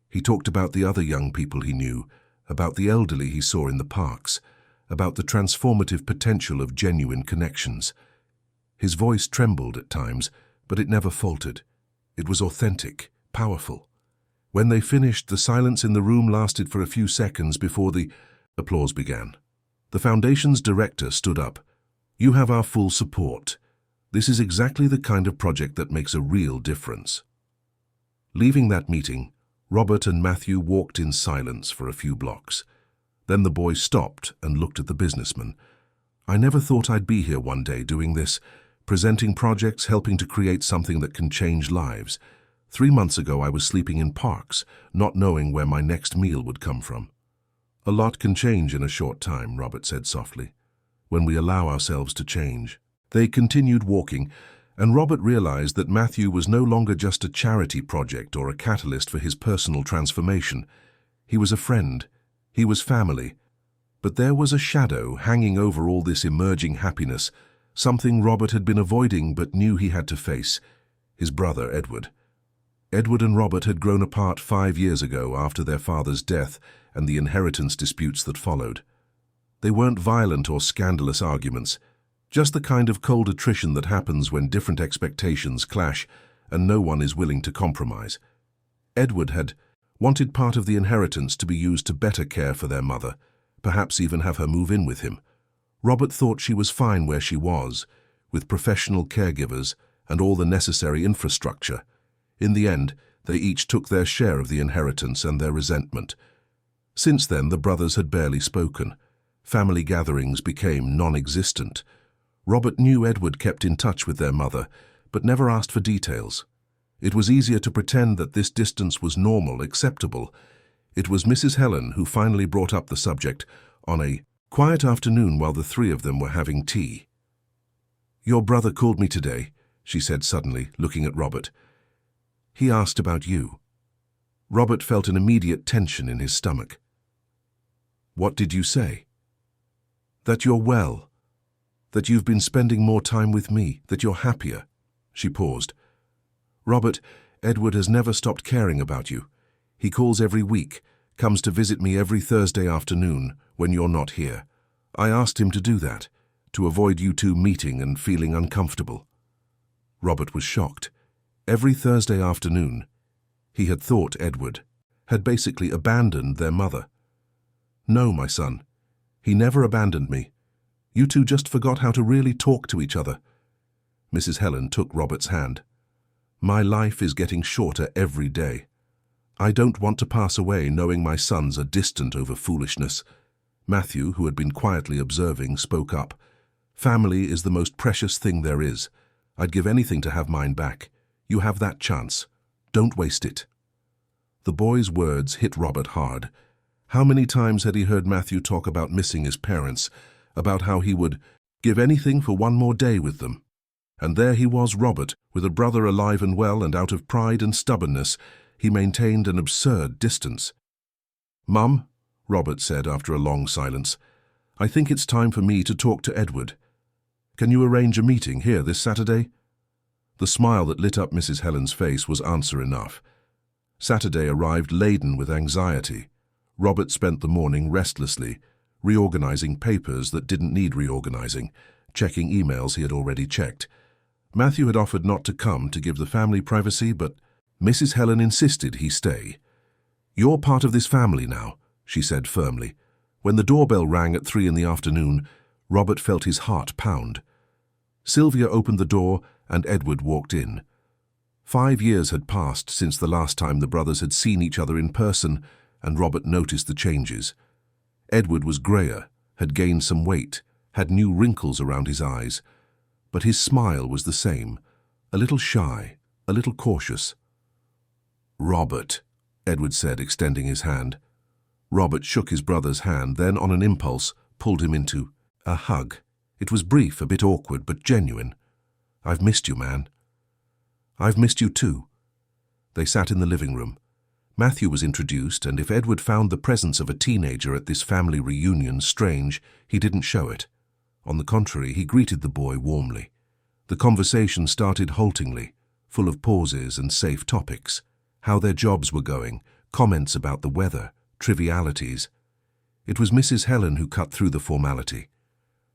He talked about the other young people he knew, about the elderly he saw in the parks, about the transformative potential of genuine connections. His voice trembled at times, but it never faltered. It was authentic, powerful. When they finished, the silence in the room lasted for a few seconds before the applause began. The foundation's director stood up. "You have our full support. This is exactly the kind of project that makes a real difference." Leaving that meeting, Robert and Matthew walked in silence for a few blocks. Then the boy stopped and looked at the businessman. "I never thought I'd be here one day doing this, presenting projects, helping to create something that can change lives. 3 months ago I was sleeping in parks, not knowing where my next meal would come from." "A lot can change in a short time," Robert said softly, "when we allow ourselves to change." They continued walking, and Robert realized that Matthew was no longer just a charity project or a catalyst for his personal transformation. He was a friend. He was family. But there was a shadow hanging over all this emerging happiness, something Robert had been avoiding but knew he had to face: his brother, Edward. Edward and Robert had grown apart 5 years ago after their father's death and the inheritance disputes that followed. They weren't violent or scandalous arguments, just the kind of cold attrition that happens when different expectations clash and no one is willing to compromise. Edward had wanted part of the inheritance to be used to better care for their mother, perhaps even have her move in with him. Robert thought she was fine where she was, with professional caregivers and all the necessary infrastructure. In the end, they each took their share of the inheritance and their resentment. Since then, the brothers had barely spoken. Family gatherings became non-existent. Robert knew Edward kept in touch with their mother, but never asked for details. It was easier to pretend that this distance was normal, acceptable. It was Mrs. Helen who finally brought up the subject on a quiet afternoon while the three of them were having tea. "Your brother called me today," she said suddenly, looking at Robert. "He asked about you." Robert felt an immediate tension in his stomach. "What did you say?" "That you're well, that you've been spending more time with me, that you're happier." She paused. "Robert, Edward has never stopped caring about you. He calls every week, comes to visit me every Thursday afternoon when you're not here. I asked him to do that, to avoid you two meeting and feeling uncomfortable." Robert was shocked. Every Thursday afternoon, he had thought Edward had basically abandoned their mother. "No, my son. He never abandoned me. You two just forgot how to really talk to each other." Mrs. Helen took Robert's hand. "My life is getting shorter every day. I don't want to pass away knowing my sons are distant over foolishness." Matthew, who had been quietly observing, spoke up. "Family is the most precious thing there is. I'd give anything to have mine back. You have that chance. Don't waste it." The boy's words hit Robert hard. How many times had he heard Matthew talk about missing his parents, about how he would give anything for one more day with them? And there he was, Robert, with a brother alive and well, and out of pride and stubbornness, he maintained an absurd distance. "Mum," Robert said after a long silence, "I think it's time for me to talk to Edward. Can you arrange a meeting here this Saturday?" The smile that lit up Mrs. Helen's face was answer enough. Saturday arrived laden with anxiety. Robert spent the morning restlessly, reorganizing papers that didn't need reorganizing, checking emails he had already checked. Matthew had offered not to come to give the family privacy, but Mrs. Helen insisted he stay. "You're part of this family now," she said firmly. When the doorbell rang at 3 in the afternoon, Robert felt his heart pound. Sylvia opened the door and Edward walked in. 5 years had passed since the last time the brothers had seen each other in person, and Robert noticed the changes. Edward was greyer, had gained some weight, had new wrinkles around his eyes, but his smile was the same, a little shy, a little cautious. "Robert," Edward said, extending his hand. Robert shook his brother's hand, then on an impulse pulled him into a hug. It was brief, a bit awkward, but genuine. "I've missed you, man." "I've missed you too." They sat in the living room. Matthew was introduced, and if Edward found the presence of a teenager at this family reunion strange, he didn't show it. On the contrary, he greeted the boy warmly. The conversation started haltingly, full of pauses and safe topics. How their jobs were going, comments about the weather, trivialities. It was Mrs. Helen who cut through the formality.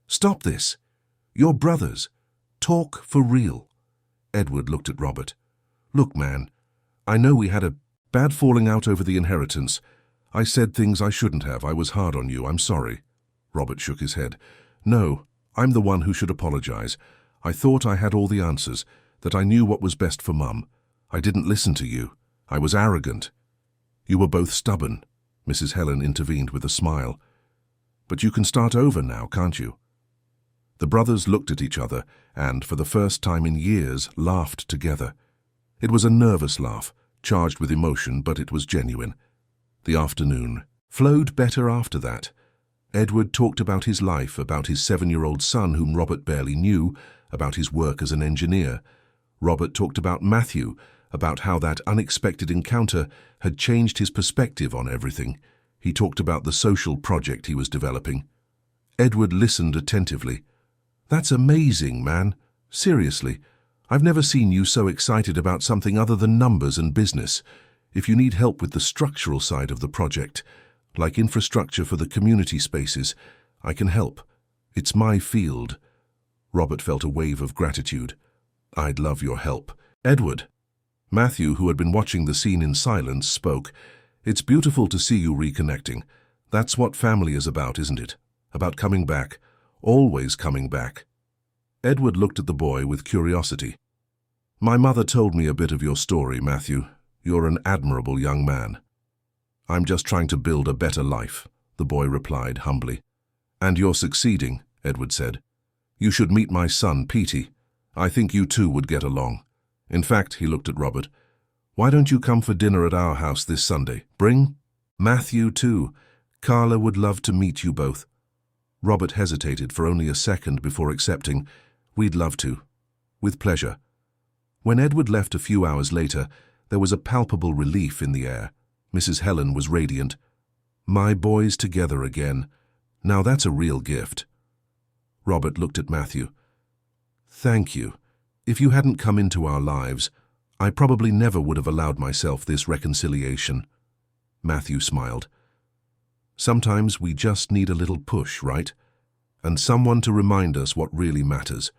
"Stop this. You're brothers. Talk for real." Edward looked at Robert. "Look, man, I know we had a bad falling out over the inheritance. I said things I shouldn't have. I was hard on you. I'm sorry." Robert shook his head. "No, I'm the one who should apologize. I thought I had all the answers, that I knew what was best for Mum. I didn't listen to you. I was arrogant." "You were both stubborn," Mrs. Helen intervened with a smile. "But you can start over now, can't you?" The brothers looked at each other and, for the first time in years, laughed together. It was a nervous laugh, charged with emotion, but it was genuine. The afternoon flowed better after that. Edward talked about his life, about his 7-year-old son whom Robert barely knew, about his work as an engineer. Robert talked about Matthew, about how that unexpected encounter had changed his perspective on everything. He talked about the social project he was developing. Edward listened attentively. "That's amazing, man. Seriously, I've never seen you so excited about something other than numbers and business. If you need help with the structural side of the project, like infrastructure for the community spaces, I can help. It's my field." Robert felt a wave of gratitude. "I'd love your help." "Edward." Matthew, who had been watching the scene in silence, spoke. "It's beautiful to see you reconnecting. That's what family is about, isn't it? About coming back. Always coming back." Edward looked at the boy with curiosity. "My mother told me a bit of your story, Matthew. You're an admirable young man." "I'm just trying to build a better life," the boy replied humbly. "And you're succeeding," Edward said. "You should meet my son, Petey. I think you two would get along. In fact," he looked at Robert, "why don't you come for dinner at our house this Sunday? Bring Matthew too. Carla would love to meet you both." Robert hesitated for only a second before accepting, "We'd love to. With pleasure." When Edward left a few hours later, there was a palpable relief in the air. Mrs. Helen was radiant. "My boys together again. Now that's a real gift." Robert looked at Matthew. "Thank you. If you hadn't come into our lives, I probably never would have allowed myself this reconciliation." Matthew smiled. "Sometimes we just need a little push, right? And someone to remind us what really matters."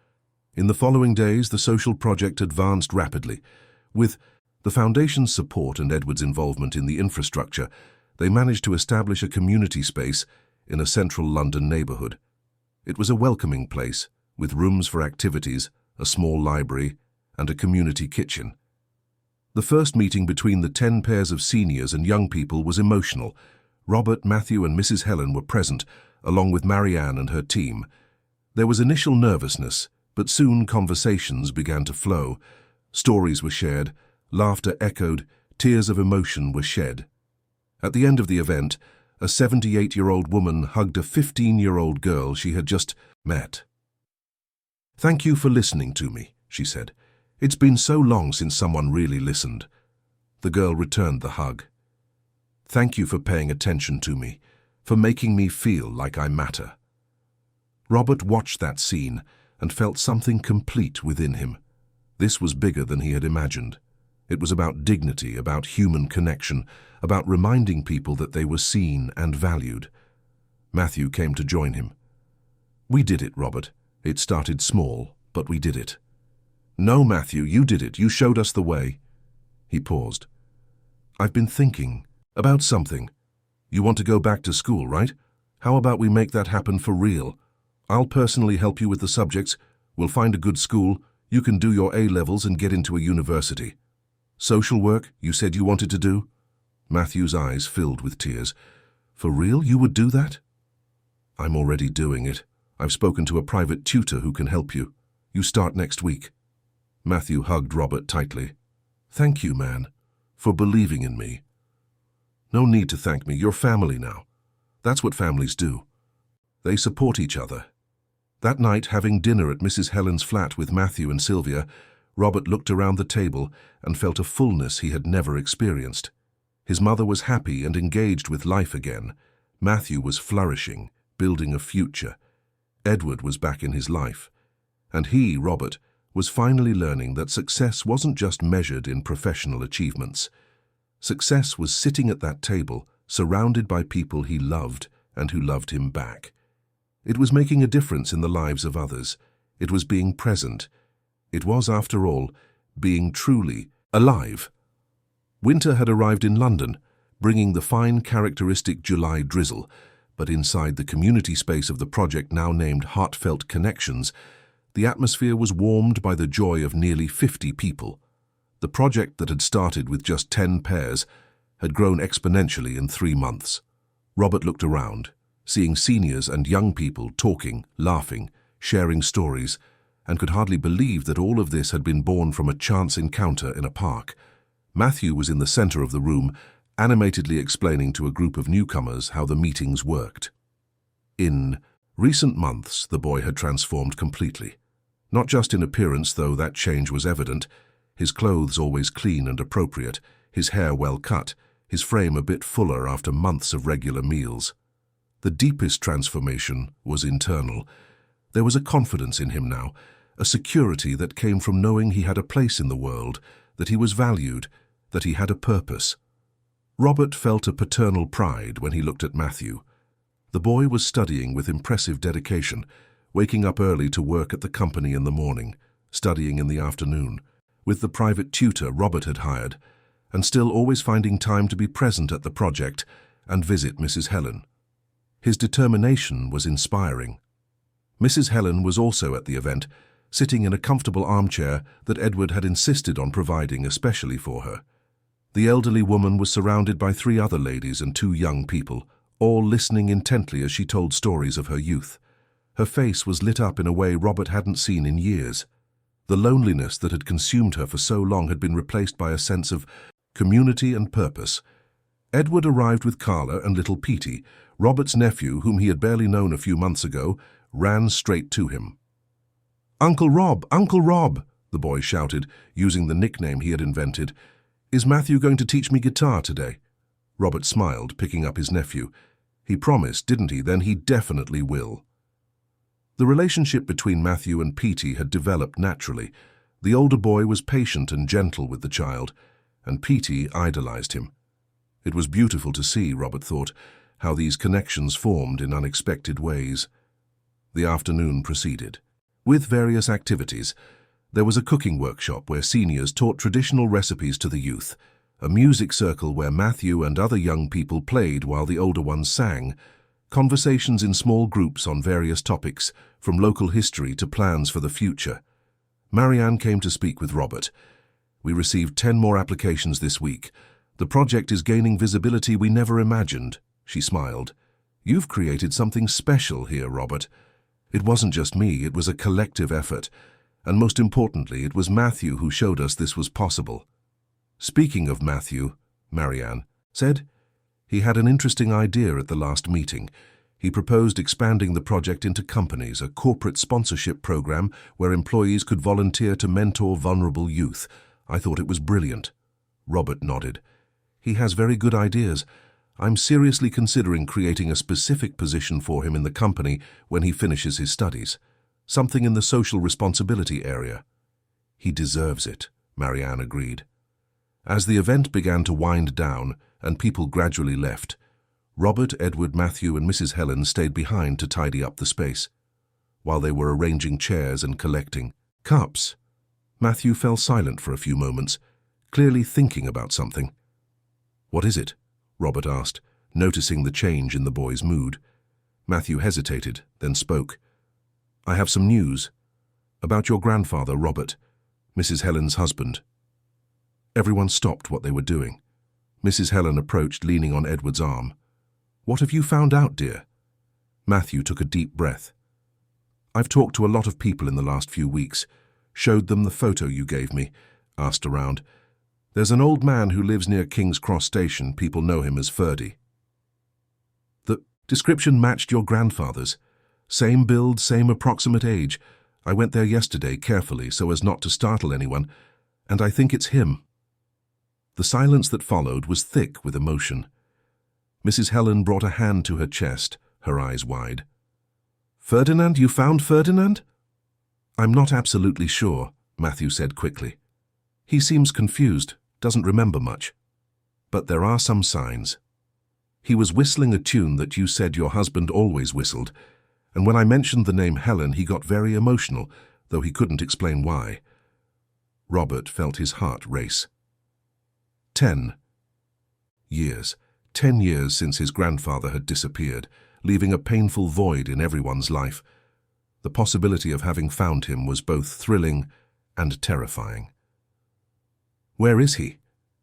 In the following days, the social project advanced rapidly. With the Foundation's support and Edward's involvement in the infrastructure, they managed to establish a community space in a central London neighbourhood. It was a welcoming place, with rooms for activities, a small library, and a community kitchen. The first meeting between the 10 pairs of seniors and young people was emotional. Robert, Matthew, and Mrs. Helen were present, along with Marianne and her team. There was initial nervousness, but soon conversations began to flow. Stories were shared, laughter echoed, tears of emotion were shed. At the end of the event, a 78-year-old woman hugged a 15-year-old girl she had just met. "Thank you for listening to me," she said. "It's been so long since someone really listened." The girl returned the hug. "Thank you for paying attention to me, for making me feel like I matter." Robert watched that scene and felt something complete within him. This was bigger than he had imagined. It was about dignity, about human connection, about reminding people that they were seen and valued. Matthew came to join him. "We did it, Robert. It started small, but we did it." "No, Matthew, you did it. You showed us the way." He paused. "I've been thinking about something. You want to go back to school, right? How about we make that happen for real? I'll personally help you with the subjects. We'll find a good school. You can do your A-levels and get into a university. Social work, you said you wanted to do?" Matthew's eyes filled with tears. "For real, you would do that?" "I'm already doing it. I've spoken to a private tutor who can help you. You start next week." Matthew hugged Robert tightly. "Thank you, man, for believing in me." "No need to thank me. You're family now. That's what families do. They support each other." That night, having dinner at Mrs. Helen's flat with Matthew and Sylvia, Robert looked around the table and felt a fullness he had never experienced. His mother was happy and engaged with life again. Matthew was flourishing, building a future. Edward was back in his life. And he, Robert, was finally learning that success wasn't just measured in professional achievements. Success was sitting at that table, surrounded by people he loved and who loved him back. It was making a difference in the lives of others. It was being present. It was, after all, being truly alive. Winter had arrived in London, bringing the fine, characteristic July drizzle, but inside the community space of the project now named Heartfelt Connections, the atmosphere was warmed by the joy of nearly 50 people. The project that had started with just 10 pairs had grown exponentially in 3 months. Robert looked around, seeing seniors and young people talking, laughing, sharing stories, and could hardly believe that all of this had been born from a chance encounter in a park. Matthew was in the center of the room, animatedly explaining to a group of newcomers how the meetings worked. In recent months, the boy had transformed completely. Not just in appearance, though that change was evident. His clothes always clean and appropriate, his hair well cut, his frame a bit fuller after months of regular meals. The deepest transformation was internal. There was a confidence in him now, a security that came from knowing he had a place in the world, that he was valued, that he had a purpose. Robert felt a paternal pride when he looked at Matthew. The boy was studying with impressive dedication, waking up early to work at the company in the morning, studying in the afternoon, with the private tutor Robert had hired, and still always finding time to be present at the project and visit Mrs. Helen. His determination was inspiring. Mrs. Helen was also at the event, sitting in a comfortable armchair that Edward had insisted on providing especially for her. The elderly woman was surrounded by 3 other ladies and 2 young people, all listening intently as she told stories of her youth. Her face was lit up in a way Robert hadn't seen in years. The loneliness that had consumed her for so long had been replaced by a sense of community and purpose. Edward arrived with Carla and little Petey. Robert's nephew, whom he had barely known a few months ago, ran straight to him. "Uncle Rob! Uncle Rob!" the boy shouted, using the nickname he had invented. "Is Matthew going to teach me guitar today?" Robert smiled, picking up his nephew. "He promised, didn't he? Then he definitely will." The relationship between Matthew and Petey had developed naturally. The older boy was patient and gentle with the child, and Petey idolized him. It was beautiful to see, Robert thought, how these connections formed in unexpected ways. The afternoon proceeded. With various activities, there was a cooking workshop where seniors taught traditional recipes to the youth, a music circle where Matthew and other young people played while the older ones sang, conversations in small groups on various topics, from local history to plans for the future. Marianne came to speak with Robert. "We received 10 more applications this week. The project is gaining visibility we never imagined," she smiled. "You've created something special here, Robert. It wasn't just me, it was a collective effort. And most importantly, it was Matthew who showed us this was possible." "Speaking of Matthew," Marianne said, "he had an interesting idea at the last meeting. He proposed expanding the project into companies, a corporate sponsorship program where employees could volunteer to mentor vulnerable youth. I thought it was brilliant." Robert nodded. "He has very good ideas. I'm seriously considering creating a specific position for him in the company when he finishes his studies. Something in the social responsibility area." "He deserves it," Marianne agreed. As the event began to wind down and people gradually left, Robert, Edward, Matthew, and Mrs. Helen stayed behind to tidy up the space. While they were arranging chairs and collecting cups, Matthew fell silent for a few moments, clearly thinking about something. "What is it?" Robert asked, noticing the change in the boy's mood. Matthew hesitated, then spoke. "I have some news. About your grandfather, Robert, Mrs. Helen's husband." Everyone stopped what they were doing. Mrs. Helen approached, leaning on Edward's arm. "What have you found out, dear?" Matthew took a deep breath. "I've talked to a lot of people in the last few weeks, showed them the photo you gave me, asked around. There's an old man who lives near King's Cross Station. People know him as Ferdy. The description matched your grandfather's. Same build, same approximate age. I went there yesterday carefully so as not to startle anyone, and I think it's him." The silence that followed was thick with emotion. Mrs. Helen brought a hand to her chest, her eyes wide. "Ferdinand? You found Ferdinand?" "I'm not absolutely sure," Matthew said quickly. "He seems confused, doesn't remember much. But there are some signs. He was whistling a tune that you said your husband always whistled, and when I mentioned the name Helen, he got very emotional, though he couldn't explain why." Robert felt his heart race. 10 years. 10 years since his grandfather had disappeared, leaving a painful void in everyone's life. The possibility of having found him was both thrilling and terrifying. "Where is he?"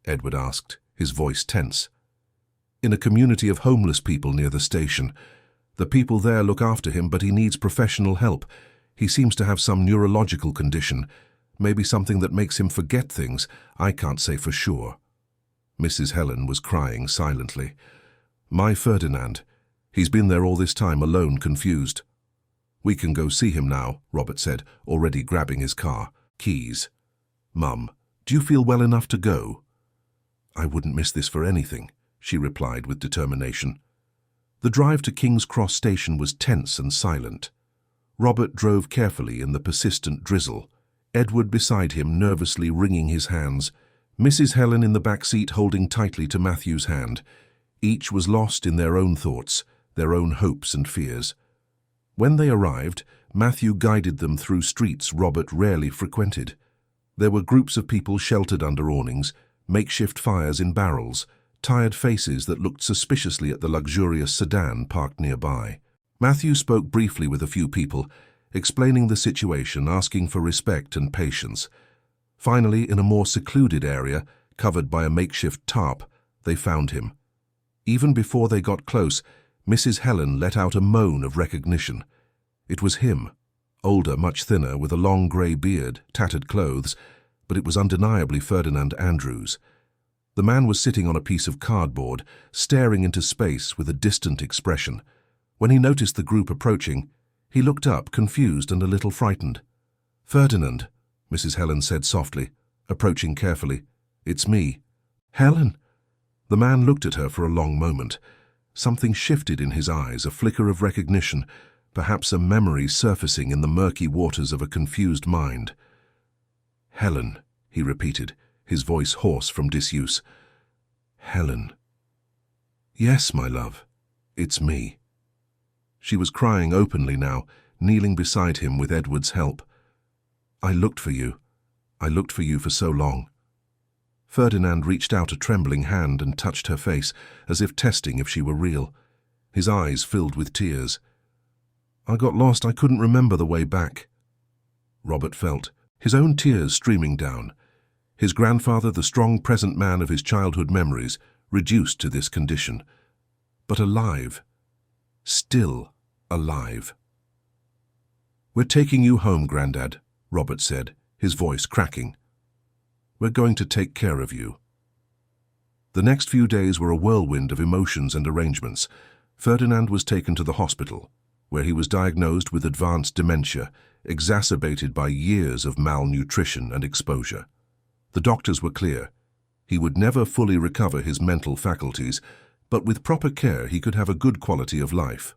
Edward asked, his voice tense. "In a community of homeless people near the station. The people there look after him, but he needs professional help. He seems to have some neurological condition, maybe something that makes him forget things. I can't say for sure." Mrs. Helen was crying silently. "My Ferdinand. He's been there all this time, alone, confused." "We can go see him now," Robert said, already grabbing his car. "Keys." "Mum, do you feel well enough to go?" "I wouldn't miss this for anything," she replied with determination. The drive to King's Cross Station was tense and silent. Robert drove carefully in the persistent drizzle, Edward beside him nervously wringing his hands, Mrs. Helen in the back seat holding tightly to Matthew's hand. Each was lost in their own thoughts, their own hopes and fears. When they arrived, Matthew guided them through streets Robert rarely frequented. There were groups of people sheltered under awnings, makeshift fires in barrels, tired faces that looked suspiciously at the luxurious sedan parked nearby. Matthew spoke briefly with a few people, explaining the situation, asking for respect and patience. Finally, in a more secluded area, covered by a makeshift tarp, they found him. Even before they got close, Mrs. Helen let out a moan of recognition. It was him, older, much thinner, with a long grey beard, tattered clothes, but it was undeniably Ferdinand Andrews. The man was sitting on a piece of cardboard, staring into space with a distant expression. When he noticed the group approaching, he looked up, confused and a little frightened. "Ferdinand," Mrs. Helen said softly, approaching carefully. "It's me." "Helen?" The man looked at her for a long moment. Something shifted in his eyes, a flicker of recognition, perhaps a memory surfacing in the murky waters of a confused mind. "Helen," he repeated, his voice hoarse from disuse. "Helen." "Yes, my love, it's me." She was crying openly now, kneeling beside him with Edward's help. "I looked for you. I looked for you for so long." Ferdinand reached out a trembling hand and touched her face, as if testing if she were real. His eyes filled with tears. "I got lost. I couldn't remember the way back." Robert felt his own tears streaming down. His grandfather, the strong present man of his childhood memories, reduced to this condition. But alive. Still alive. "We're taking you home, Grandad," Robert said, his voice cracking. "We're going to take care of you." The next few days were a whirlwind of emotions and arrangements. Ferdinand was taken to the hospital, where he was diagnosed with advanced dementia, exacerbated by years of malnutrition and exposure. The doctors were clear. He would never fully recover his mental faculties, but with proper care he could have a good quality of life.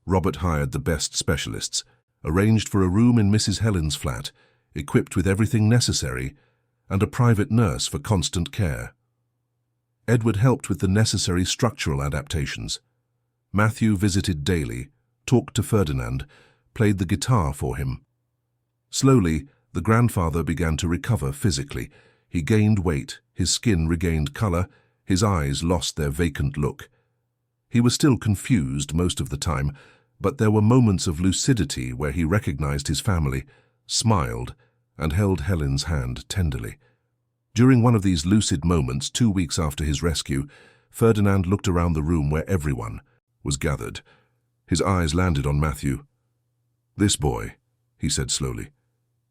Robert hired the best specialists, arranged for a room in Mrs. Helen's flat, equipped with everything necessary, and a private nurse for constant care. Edward helped with the necessary structural adaptations. Matthew visited daily, talked to Ferdinand, played the guitar for him. Slowly, the grandfather began to recover physically. He gained weight, his skin regained color, his eyes lost their vacant look. He was still confused most of the time, but there were moments of lucidity where he recognized his family, smiled, and held Helen's hand tenderly. During one of these lucid moments, 2 weeks after his rescue, Ferdinand looked around the room where everyone was gathered. His eyes landed on Matthew. "This boy," he said slowly.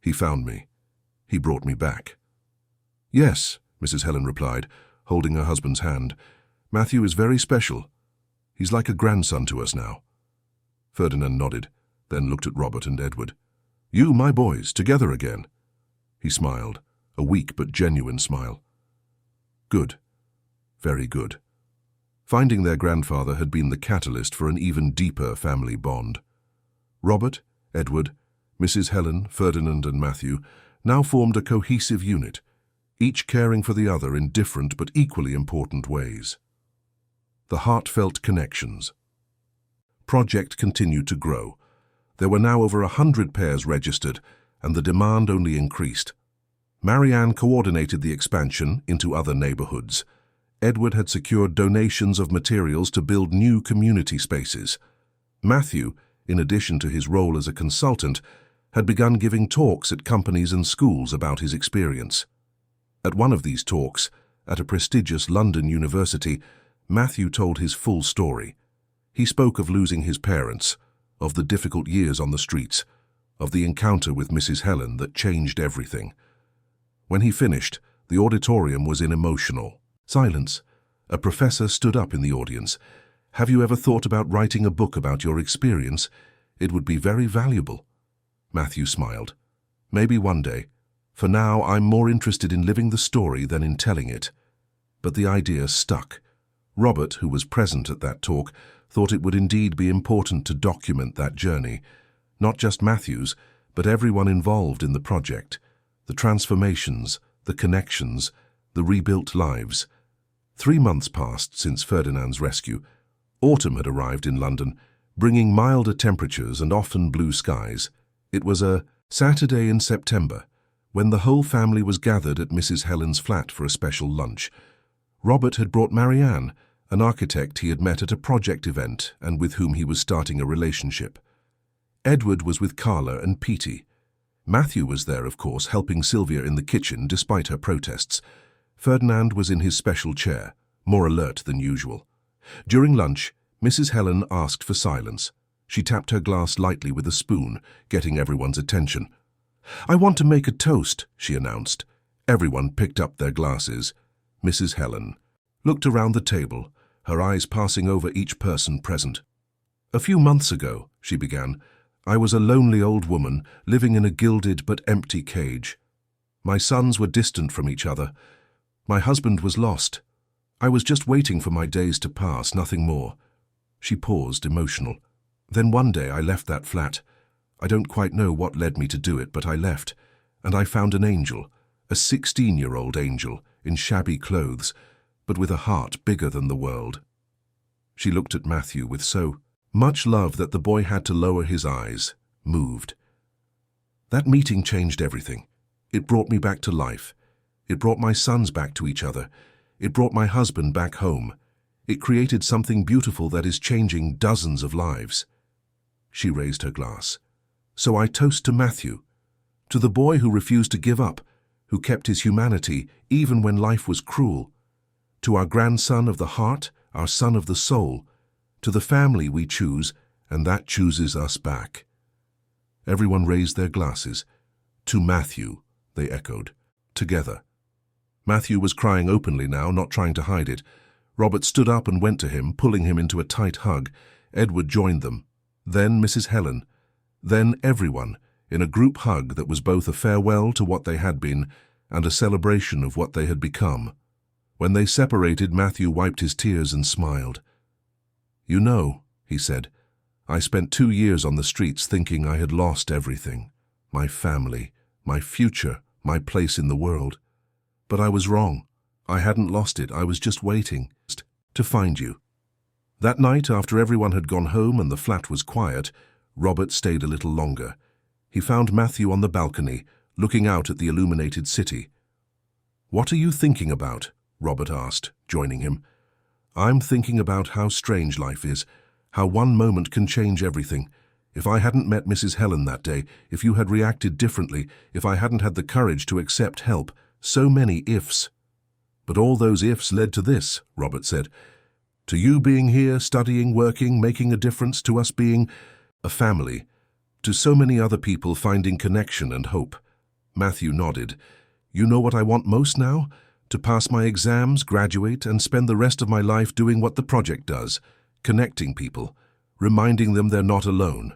"He found me. He brought me back." "Yes," Mrs. Helen replied, holding her husband's hand. "Matthew is very special. He's like a grandson to us now." Ferdinand nodded, then looked at Robert and Edward. "You, my boys, together again." He smiled, a weak but genuine smile. "Good. Very good." Finding their grandfather had been the catalyst for an even deeper family bond. Robert, Edward, Mrs. Helen, Ferdinand and Matthew now formed a cohesive unit, each caring for the other in different but equally important ways. The heartfelt connections. Project continued to grow. There were now over 100 pairs registered, and the demand only increased. Marianne coordinated the expansion into other neighborhoods. Edward had secured donations of materials to build new community spaces. Matthew, in addition to his role as a consultant, had begun giving talks at companies and schools about his experience. At one of these talks, at a prestigious London university, Matthew told his full story. He spoke of losing his parents, of the difficult years on the streets, of the encounter with Mrs. Helen that changed everything. When he finished, the auditorium was in emotional silence. A professor stood up in the audience. "Have you ever thought about writing a book about your experience? It would be very valuable." Matthew smiled. "Maybe one day. For now, I'm more interested in living the story than in telling it." But the idea stuck. Robert, who was present at that talk, thought it would indeed be important to document that journey. Not just Matthew's, but everyone involved in the project. The transformations, the connections, the rebuilt lives. 3 months passed since Ferdinand's rescue. Autumn had arrived in London, bringing milder temperatures and often blue skies. It was a Saturday in September, when the whole family was gathered at Mrs. Helen's flat for a special lunch. Robert had brought Marianne, an architect he had met at a project event and with whom he was starting a relationship. Edward was with Carla and Petey. Matthew was there, of course, helping Sylvia in the kitchen despite her protests. Ferdinand was in his special chair, more alert than usual. During lunch, Mrs. Helen asked for silence. She tapped her glass lightly with a spoon, getting everyone's attention. "I want to make a toast," she announced. Everyone picked up their glasses. Mrs. Helen looked around the table, her eyes passing over each person present. "A few months ago," she began, "I was a lonely old woman living in a gilded but empty cage. My sons were distant from each other. My husband was lost. I was just waiting for my days to pass, nothing more." She paused, emotional. "Then one day I left that flat. I don't quite know what led me to do it, but I left, and I found an angel, a 16-year-old angel, in shabby clothes, but with a heart bigger than the world." She looked at Matthew with so much love that the boy had to lower his eyes, moved. "That meeting changed everything. It brought me back to life. It brought my sons back to each other. It brought my husband back home. It created something beautiful that is changing dozens of lives." She raised her glass. "So I toast to Matthew, to the boy who refused to give up, who kept his humanity even when life was cruel, to our grandson of the heart, our son of the soul, to the family we choose and that chooses us back." Everyone raised their glasses. "To Matthew," they echoed, together. Matthew was crying openly now, not trying to hide it. Robert stood up and went to him, pulling him into a tight hug. Edward joined them. Then Mrs. Helen. Then everyone, in a group hug that was both a farewell to what they had been and a celebration of what they had become. When they separated, Matthew wiped his tears and smiled. "You know," he said, "I spent 2 years on the streets thinking I had lost everything. My family, my future, my place in the world. But I was wrong. I hadn't lost it. I was just waiting to find you." That night, after everyone had gone home and the flat was quiet, Robert stayed a little longer. He found Matthew on the balcony, looking out at the illuminated city. "What are you thinking about?" Robert asked, joining him. "I'm thinking about how strange life is, how one moment can change everything. If I hadn't met Mrs. Helen that day, if you had reacted differently, if I hadn't had the courage to accept help, so many ifs." "But all those ifs led to this," Robert said. "To you being here, studying, working, making a difference, to us being a family, to so many other people finding connection and hope." Matthew nodded. "You know what I want most now? To pass my exams, graduate, and spend the rest of my life doing what the project does, connecting people, reminding them they're not alone."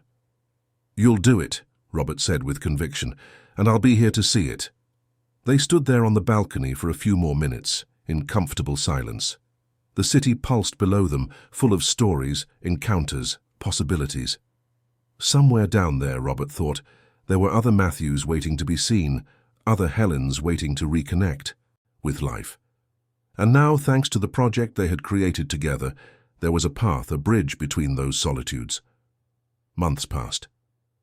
"You'll do it," Robert said with conviction, "and I'll be here to see it." They stood there on the balcony for a few more minutes, in comfortable silence. The city pulsed below them, full of stories, encounters, possibilities. Somewhere down there, Robert thought, there were other Matthews waiting to be seen, other Helens waiting to reconnect with life. And now, thanks to the project they had created together, there was a path, a bridge between those solitudes. Months passed.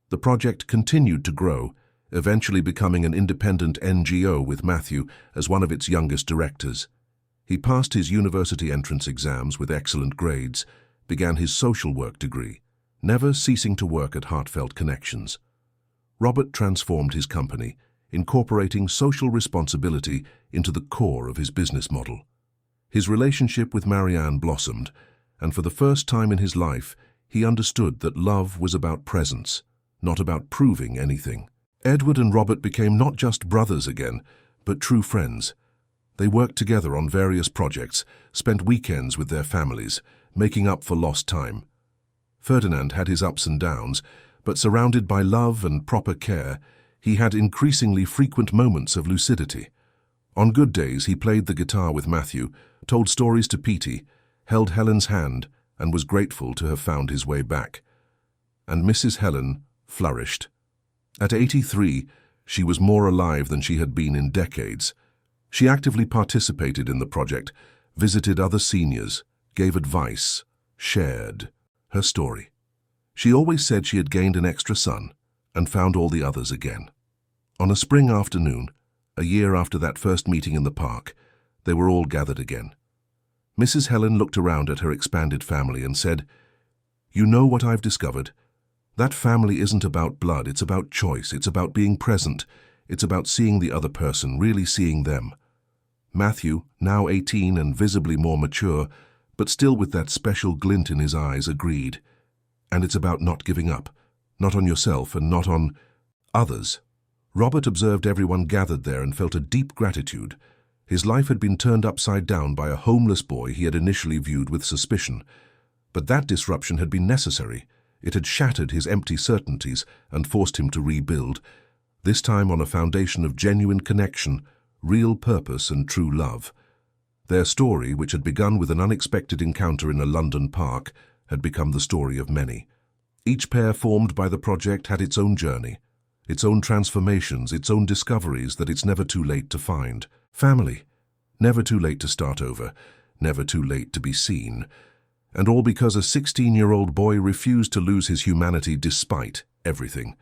The project continued to grow, eventually becoming an independent NGO with Matthew as one of its youngest directors. He passed his university entrance exams with excellent grades, began his social work degree, never ceasing to work at Heartfelt Connections. Robert transformed his company, incorporating social responsibility into the core of his business model. His relationship with Marianne blossomed, and for the first time in his life, he understood that love was about presence, not about proving anything. Edward and Robert became not just brothers again, but true friends. They worked together on various projects, spent weekends with their families, making up for lost time. Ferdinand had his ups and downs, but surrounded by love and proper care, he had increasingly frequent moments of lucidity. On good days, he played the guitar with Matthew, told stories to Petey, held Helen's hand, and was grateful to have found his way back. And Mrs. Helen flourished. At 83, she was more alive than she had been in decades. She actively participated in the project, visited other seniors, gave advice, shared her story. She always said she had gained an extra son and found all the others again. On a spring afternoon, a year after that first meeting in the park, they were all gathered again. Mrs. Helen looked around at her expanded family and said, "You know what I've discovered? That family isn't about blood, it's about choice, it's about being present, it's about seeing the other person, really seeing them." Matthew, now 18 and visibly more mature, but still with that special glint in his eyes, agreed. And it's about not giving up, not on yourself and not on others. Robert observed everyone gathered there and felt a deep gratitude. His life had been turned upside down by a homeless boy he had initially viewed with suspicion. But that disruption had been necessary. It had shattered his empty certainties and forced him to rebuild, this time on a foundation of genuine connection, real purpose and true love. Their story, which had begun with an unexpected encounter in a London park, had become the story of many. Each pair formed by the project had its own journey, its own transformations, its own discoveries that it's never too late to find. Family. Never too late to start over, never too late to be seen. And all because a 16-year-old boy refused to lose his humanity despite everything.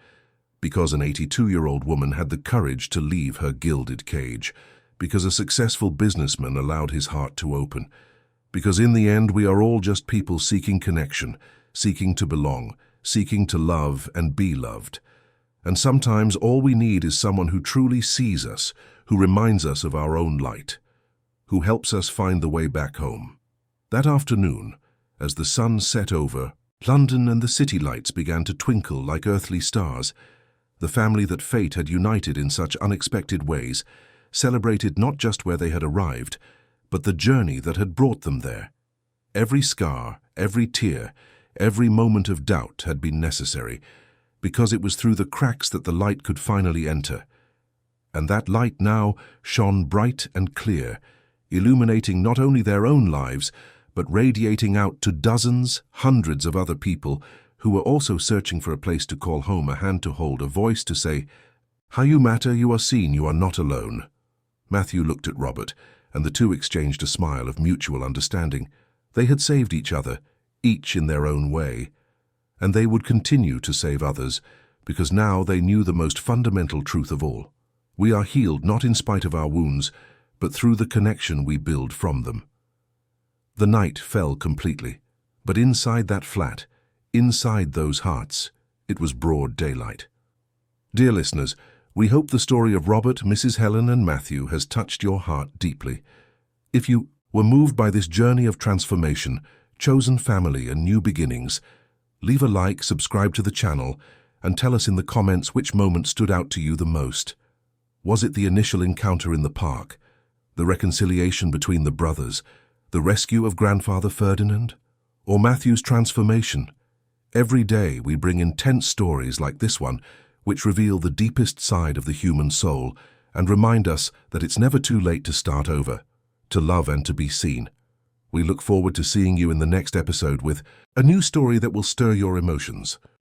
Because an 82-year-old woman had the courage to leave her gilded cage. Because a successful businessman allowed his heart to open. Because in the end we are all just people seeking connection, seeking to belong, seeking to love and be loved. And sometimes all we need is someone who truly sees us, who reminds us of our own light, who helps us find the way back home. That afternoon, as the sun set over London and the city lights began to twinkle like earthly stars, the family that fate had united in such unexpected ways celebrated not just where they had arrived, but the journey that had brought them there. Every scar, every tear, every moment of doubt had been necessary, because it was through the cracks that the light could finally enter. And that light now shone bright and clear, illuminating not only their own lives, but radiating out to dozens, hundreds of other people who were also searching for a place to call home, a hand to hold, a voice to say, "How you matter, you are seen, you are not alone." Matthew looked at Robert, and the two exchanged a smile of mutual understanding. They had saved each other, each in their own way. And they would continue to save others, because now they knew the most fundamental truth of all. We are healed not in spite of our wounds, but through the connection we build from them. The night fell completely, but inside that flat, inside those hearts, it was broad daylight. Dear listeners, we hope the story of Robert, Mrs. Helen, and Matthew has touched your heart deeply. If you were moved by this journey of transformation, chosen family, and new beginnings, leave a like, subscribe to the channel, and tell us in the comments which moment stood out to you the most. Was it the initial encounter in the park, the reconciliation between the brothers, the rescue of grandfather Ferdinand, or Matthew's transformation? Every day we bring intense stories like this one, which reveal the deepest side of the human soul and remind us that it's never too late to start over, to love and to be seen. We look forward to seeing you in the next episode with a new story that will stir your emotions.